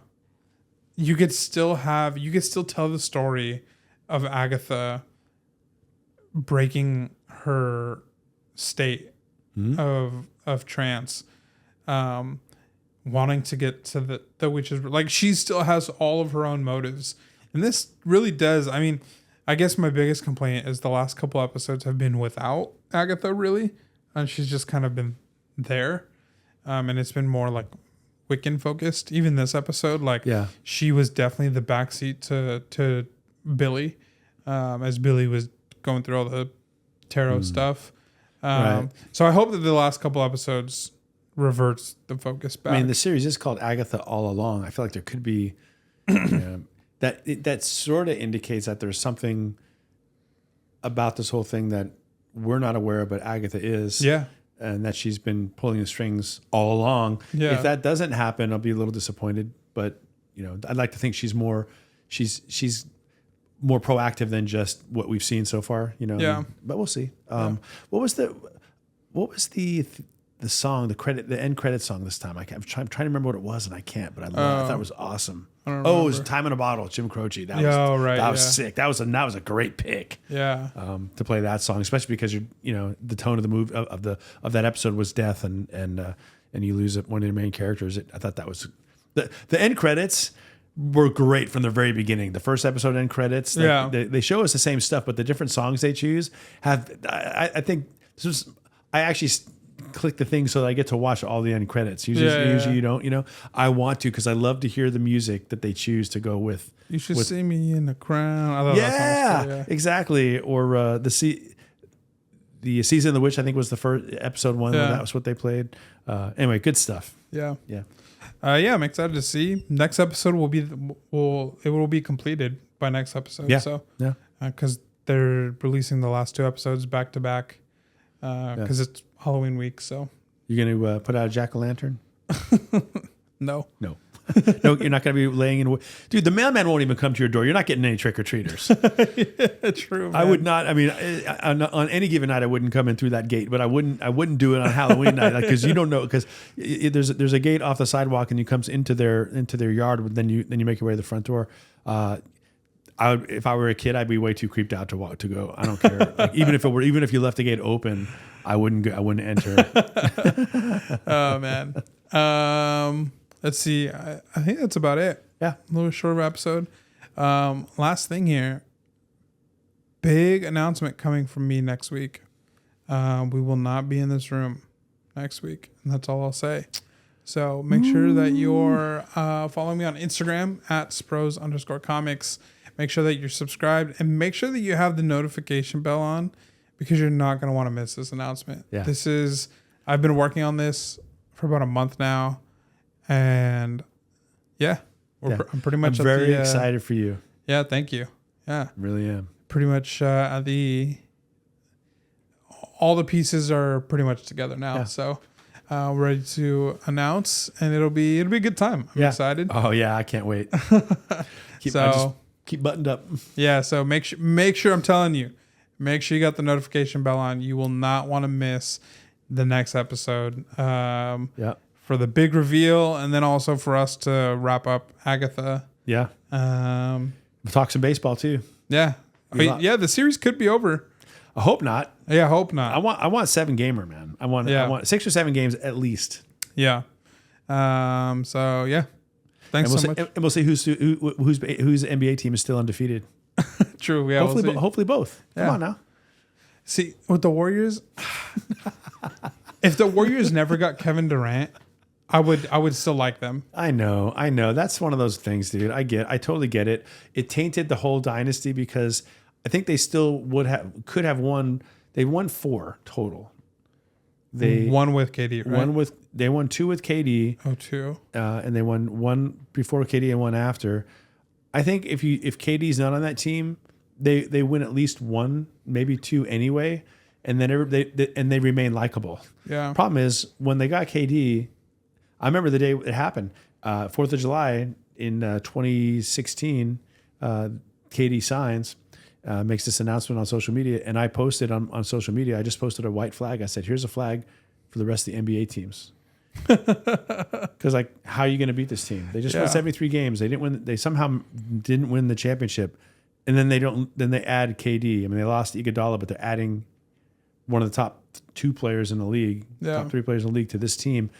you could still tell the story of Agatha breaking her state of trance, wanting to get to the witches. Like, she still has all of her own motives, and this really does. I mean, I guess my biggest complaint is the last couple episodes have been without Agatha, really, and she's just kind of been there, and it's been more like Wiccan focused. Even this episode, like, she was definitely the backseat to Billy, as Billy was going through all the tarot stuff. So I hope that the last couple episodes reverts the focus back. I mean, the series is called Agatha All Along. I feel like there could be that sort of indicates that there's something about this whole thing that we're not aware of, but Agatha is. Yeah. And that she's been pulling the strings all along. Yeah. If that doesn't happen, I'll be a little disappointed. But, I'd like to think she's more proactive than just what we've seen so far. Yeah. But we'll see. What was the song, the end credit song this time? I'm trying to remember what it was, and I can't. But I thought it was awesome. It was "Time in a Bottle," Jim Croce. That was sick. That was a great pick. Yeah. To play that song, especially because the tone of the movie of that episode was death, and you lose one of your main characters. I thought that was the end credits were great from the very beginning. The first episode end credits. They show us the same stuff, but the different songs they choose have. I think this was. I actually click the thing so that I get to watch all the end credits. Usually you don't, I want to, because I love to hear the music that they choose to go with. You should see me in the crown. I thought that song was cool, exactly. Or the Season of the Witch, I think, was the first episode one. Yeah. That was what they played. Anyway, good stuff. Yeah. Yeah. I'm excited to see. Next episode will be completed by next episode. Yeah. So, because they're releasing the last two episodes back to back. Because it's Halloween week, so you're gonna put out a jack-o'-lantern? No, no, you're not gonna be laying in. Dude, the mailman won't even come to your door. You're not getting any trick-or-treaters. Yeah, true. Man. I would not. I mean, on any given night, I wouldn't come in through that gate, but I wouldn't do it on Halloween night, because you don't know, because there's a gate off the sidewalk and you comes into their yard, but then you make your way to the front door. if I were a kid, I'd be way too creeped out to go. I don't care. Like, even if you left the gate open, I wouldn't go. I wouldn't enter. Oh man. Let's see. I think that's about it. Yeah, a little shorter episode. Last thing here. Big announcement coming from me next week. We will not be in this room next week, and that's all I'll say. So make sure that you're following me on Instagram at Spros_comics. Make sure that you're subscribed, and make sure that you have the notification bell on, because you're not going to want to miss this announcement. Yeah. I've been working on this for about a month now, and I'm pretty much I'm very excited for you. Yeah, thank you. Yeah, really am. Pretty much all the pieces are pretty much together now. Yeah. So we're ready to announce, and it'll be a good time. I'm excited. Oh yeah, I can't wait. Keep buttoned up. Yeah, so make sure I'm telling you, make sure you got the notification bell on. You will not want to miss the next episode. For the big reveal, and then also for us to wrap up Agatha. Yeah. We'll talk some baseball too. Yeah. The series could be over. I hope not. Yeah, I hope not. I want 7-gamer, man. I want 6 or 7 games at least. Yeah. So yeah. Thanks so much. And we'll see whose NBA team is still undefeated. True. Yeah. Hopefully both. Yeah. Come on now. See, with the Warriors, if the Warriors never got Kevin Durant, I would still like them. I know. That's one of those things, dude. I totally get it. It tainted the whole dynasty because I think they still could have won. They won 4 total. They won with KD, right? They won 2 with KD. Oh, 2. And they won 1 before KD and 1 after. I think if KD's not on that team, they win at least 1, maybe 2 anyway, and then they remain likable. Yeah. Problem is when they got KD, I remember the day it happened, 4th of July in 2016. KD signs. Makes this announcement on social media, and I posted on social media. I just posted a white flag. I said, "Here's a flag for the rest of the NBA teams." Because how are you going to beat this team? They just won 73 games. They didn't win. They somehow didn't win the championship, and then they don't. Then they add KD. I mean, they lost Iguodala, but they're adding one of the top 2 players in the league, top 3 players in the league to this team,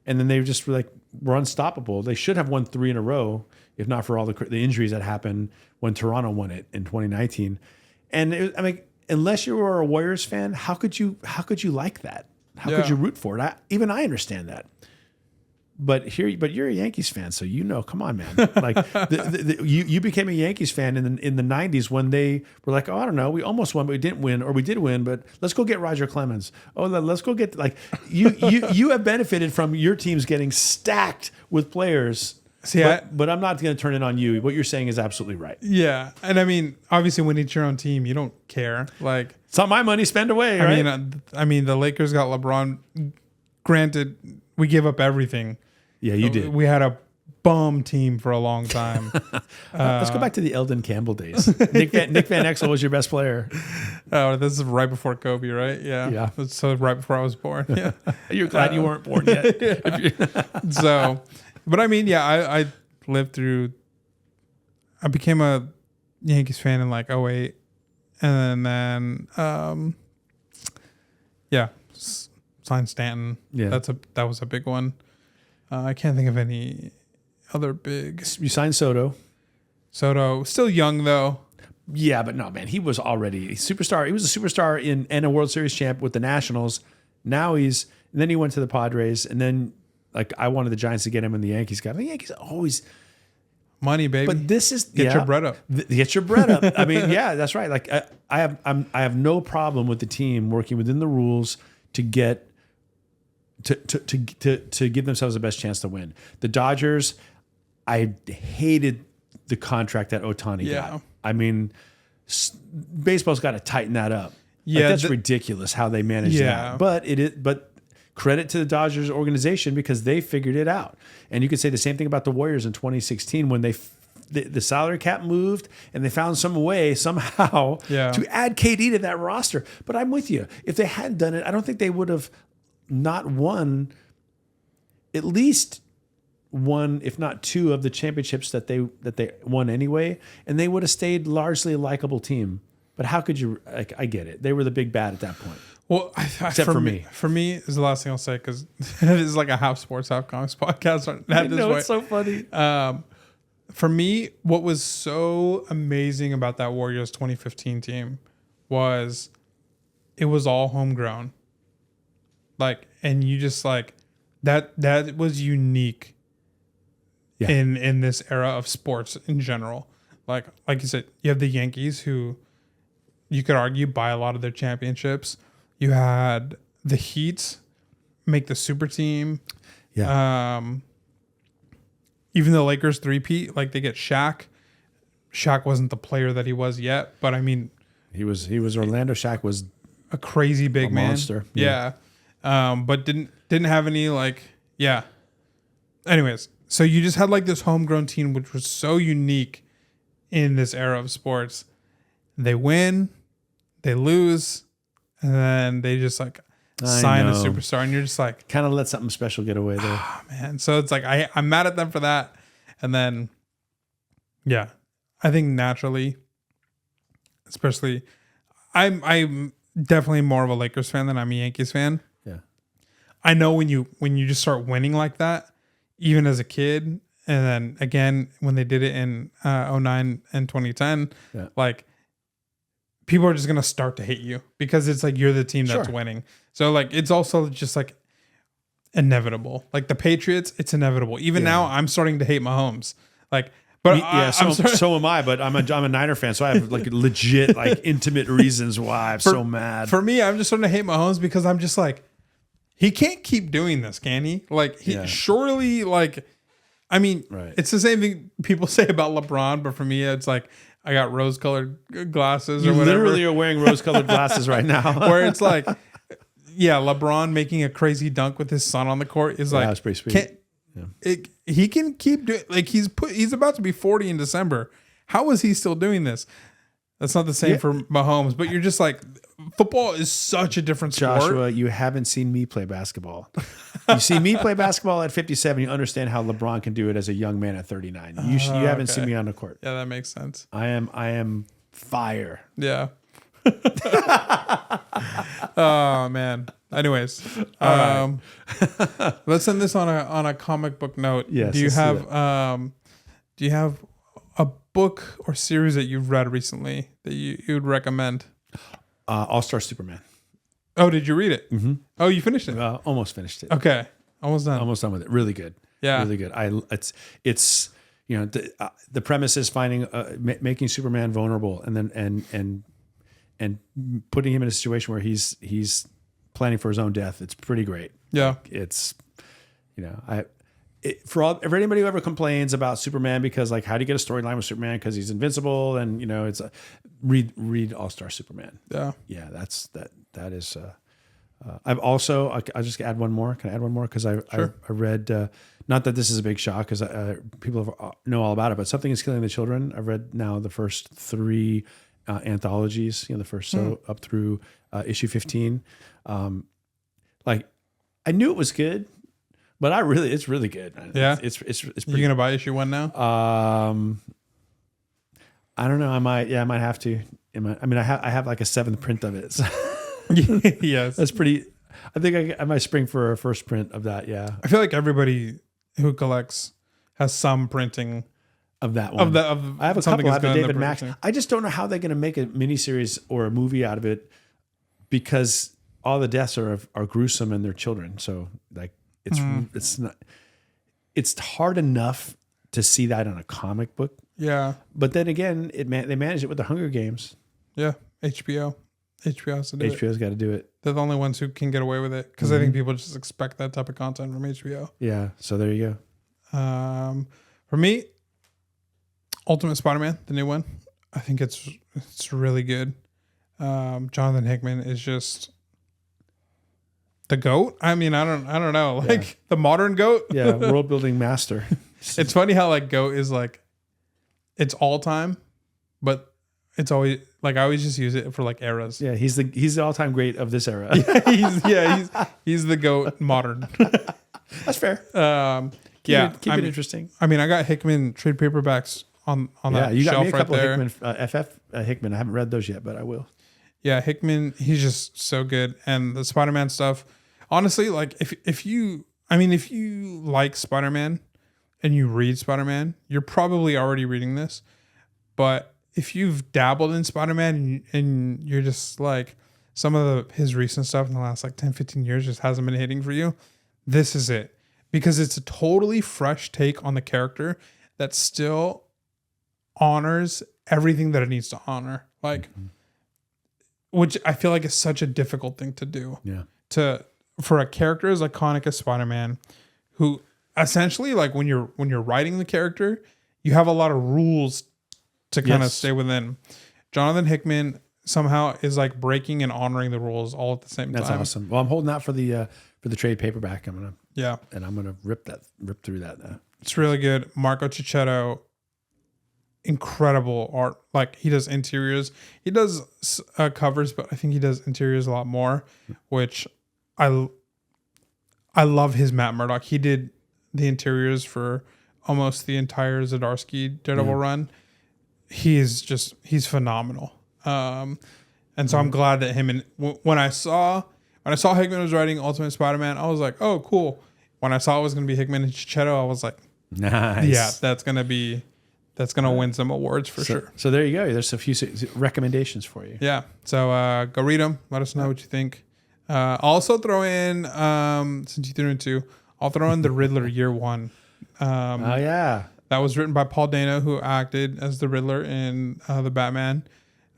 and then they just were unstoppable. They should have won 3 in a row, if not for all the injuries that happened when Toronto won it in 2019. And unless you were a Warriors fan, how could you like that? How could you root for it? Even I understand that. But you're a Yankees fan, so come on, man. You became a Yankees fan in the 90s when they were like, oh, I don't know, we almost won, but we didn't win, or we did win, but let's go get Roger Clemens. Oh, let's go get you have benefited from your teams getting stacked with players. See, but I'm not going to turn it on you. What you're saying is absolutely right. Yeah, and I mean, obviously, when it's your own team, you don't care. It's not my money, spend away. Right? I mean, the Lakers got LeBron. Granted, we gave up everything. Yeah, you did. We had a bum team for a long time. Let's go back to the Eldon Campbell days. Nick Van Exel was your best player. Oh, this is right before Kobe, right? Yeah. So right before I was born. Yeah. You're glad you weren't born yet. So. But I mean, I lived through. I became a Yankees fan in 2008, and then signed Stanton. Yeah, that was a big one. I can't think of any other big. You signed Soto. Still young though. Yeah, but no, man, he was already a superstar. He was a superstar and a World Series champ with the Nationals. Now and then he went to the Padres, and then. I wanted the Giants to get him, and the Yankees got him. The Yankees always money, baby. But this is get your bread up. Get your bread up. I mean, yeah, that's right. I have no problem with the team working within the rules to get to give themselves the best chance to win. The Dodgers, I hated the contract that Ohtani got. I mean, baseball's got to tighten that up. Yeah, that's ridiculous how they manage that. But credit to the Dodgers organization because they figured it out. And you could say the same thing about the Warriors in 2016 when the salary cap moved and they found some way somehow to add KD to that roster. But I'm with you. If they hadn't done it, I don't think they would have not won at least one, if not two, of the championships that they won anyway, and they would have stayed largely a likable team. But how could you? Like, I get it. They were the big bad at that point. Well, Except for me. For me is the last thing I'll say because it is like a half sports, half comics podcast. I know, it's so funny. For me, what was so amazing about that Warriors 2015 team was it was all homegrown. Like, and you just like that was unique in this era of sports in general. Like you said, you have the Yankees who you could argue buy a lot of their championships. You had the Heat make the super team. Yeah. Even the Lakers three-peat, like they get Shaq. Shaq wasn't the player that he was yet, but I mean, he was Orlando. Shaq was a crazy big man. Monster. Yeah. But didn't have any Anyways, so you just had like this homegrown team, which was so unique in this era of sports. They win, they lose, and then they just like sign a superstar, and you're just like, kind of let something special get away there. Oh, man. So it's like I'm mad at them for that, and then I think naturally, especially, I'm definitely more of a Lakers fan than I'm a Yankees fan. Yeah, I know when you just start winning like that, even as a kid, and then again when they did it in 2009 and 2010, like people are just gonna start to hate you because it's like you're the team that's winning. So like it's also just like inevitable. Like the Patriots, it's inevitable. Even now, I'm starting to hate Mahomes. Like, but so am I. But I'm a Niner fan, so I have like legit like intimate reasons why I'm so mad. For me, I'm just starting to hate Mahomes because I'm just like, he can't keep doing this, can he? Like he surely like. I mean, it's the same thing people say about LeBron, but for me, it's like I got rose-colored glasses or whatever. You literally are wearing rose-colored glasses right now. Where it's like, LeBron making a crazy dunk with his son on the court is like, that's pretty sweet. He can keep doing, like he's about to be 40 in December. How is he still doing this? That's not the same for Mahomes, but you're just like, football is such a different sport. Joshua, you haven't seen me play basketball. You see me play basketball at 57, you understand how LeBron can do it as a young man at 39. You haven't seen me on the court. Yeah, that makes sense. I am fire. Yeah. Oh man. Anyways, let's end this on a comic book note. Yes. Do you have a book or series that you've read recently that you would recommend? All-Star Superman. Oh, did you read it? Mm-hmm. Oh, you finished it? Almost finished it. Okay, almost done. Almost done with it. Really good. Yeah, really good. It's the premise is finding making Superman vulnerable and then and putting him in a situation where he's planning for his own death. It's pretty great. Yeah, it's for anybody who ever complains about Superman because like how do you get a storyline with Superman because he's invincible and it's read All-Star Superman. Yeah, that is. I've also I'll just add one more. Can I add one more? Because I read not that this is a big shock because people know all about it, but Something is Killing the Children. I've read now the first 3 anthologies. The first up through issue 15. Like I knew it was good. But it's really good. Yeah, it's pretty. You gonna buy issue 1 now? I don't know. I might have to. I have like a 7th print of it. So. Yes, that's pretty. I think I might spring for a first print of that. Yeah, I feel like everybody who collects has some printing of that one. I have a couple. I have the David Max. I just don't know how they're gonna make a miniseries or a movie out of it because all the deaths are gruesome and they're children. So like. It's hard enough to see that on a comic book. Yeah. But then again, they managed it with the Hunger Games. Yeah. HBO has to do it. HBO's got to do it. They're the only ones who can get away with it because I think people just expect that type of content from HBO. Yeah. So there you go. For me, Ultimate Spider-Man, the new one, I think it's really good. Jonathan Hickman is just the GOAT. I mean, I don't know, like the modern GOAT. Yeah, world building master. It's funny how like GOAT is like it's all time, but it's always like I always just use it for like eras. Yeah, he's the all time great of this era. He's the GOAT modern. That's fair. keep it interesting. I mean, I got Hickman trade paperbacks on that you got shelf me a right couple there. of Hickman, FF Hickman. I haven't read those yet, but I will. Yeah, Hickman, he's just so good. And the Spider-Man stuff, honestly, like if you like Spider-Man and you read Spider-Man, you're probably already reading this. But if you've dabbled in Spider-Man and you're just like, some of his recent stuff in the last like 10, 15 years just hasn't been hitting for you, this is it. Because it's a totally fresh take on the character that still honors everything that it needs to honor. Like, which I feel like is such a difficult thing to do. Yeah. For a character as iconic as Spider-Man, who essentially, like, when you're writing the character, you have a lot of rules to kind of stay within. Jonathan Hickman somehow is like breaking and honoring the rules all at the same time. That's awesome. Well, I'm holding out for the trade paperback. I'm gonna rip through that. It's really good. Marco Cicchetto, incredible art. Like, he does interiors. He does covers, but I think he does interiors a lot more, which I love his Matt Murdock. He did the interiors for almost the entire Zdarsky Daredevil run. He's phenomenal. And so I'm glad that him and when I saw Hickman was writing Ultimate Spider-Man, I was like, oh, cool. When I saw it was going to be Hickman and Cicchetto, I was like, nice. Yeah, that's going to win some awards for sure. So there you go. There's a few recommendations for you. Yeah. So go read them. Let us know what you think. I'll also throw in, since you threw in two, I'll throw in the Riddler Year One. Oh yeah. That was written by Paul Dano, who acted as the Riddler in the Batman.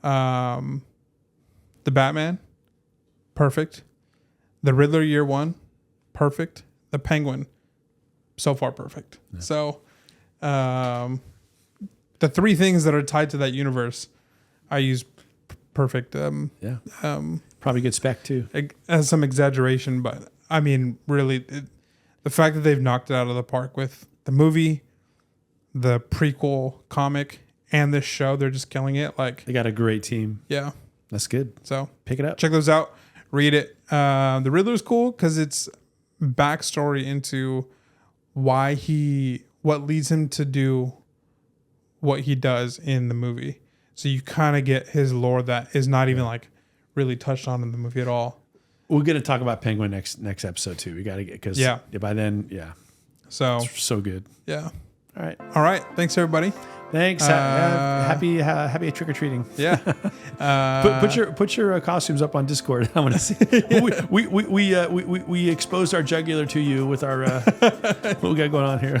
The Batman, perfect. The Riddler Year One, perfect. The Penguin, so far perfect. Yeah. So, the three things that are tied to that universe, I use perfect. Probably good spec too. It has some exaggeration, but I mean, really, the fact that they've knocked it out of the park with the movie, the prequel comic, and this show, they're just killing it. Like, they got a great team. Yeah, that's good. So pick it up. Check those out. Read it. The Riddler's cool because it's backstory into what leads him to do what he does in the movie. So you kind of get his lore that is not even like really touched on in the movie at all. We're gonna talk about Penguin next episode too. We got to get because by then so it's so good. Yeah. All right. Thanks everybody. Thanks. Happy trick or treating. Yeah. Put your costumes up on Discord. I want to see. we exposed our jugular to you with our what we got going on here.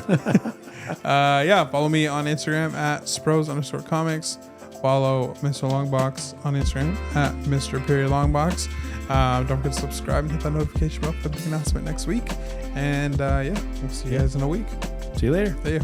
Follow me on Instagram at Spros_comics. Follow Mr. Longbox on Instagram at Mr. Longbox. Don't forget to subscribe and hit that notification bell for the big announcement next week. And we'll see you guys in a week. See you later. See ya.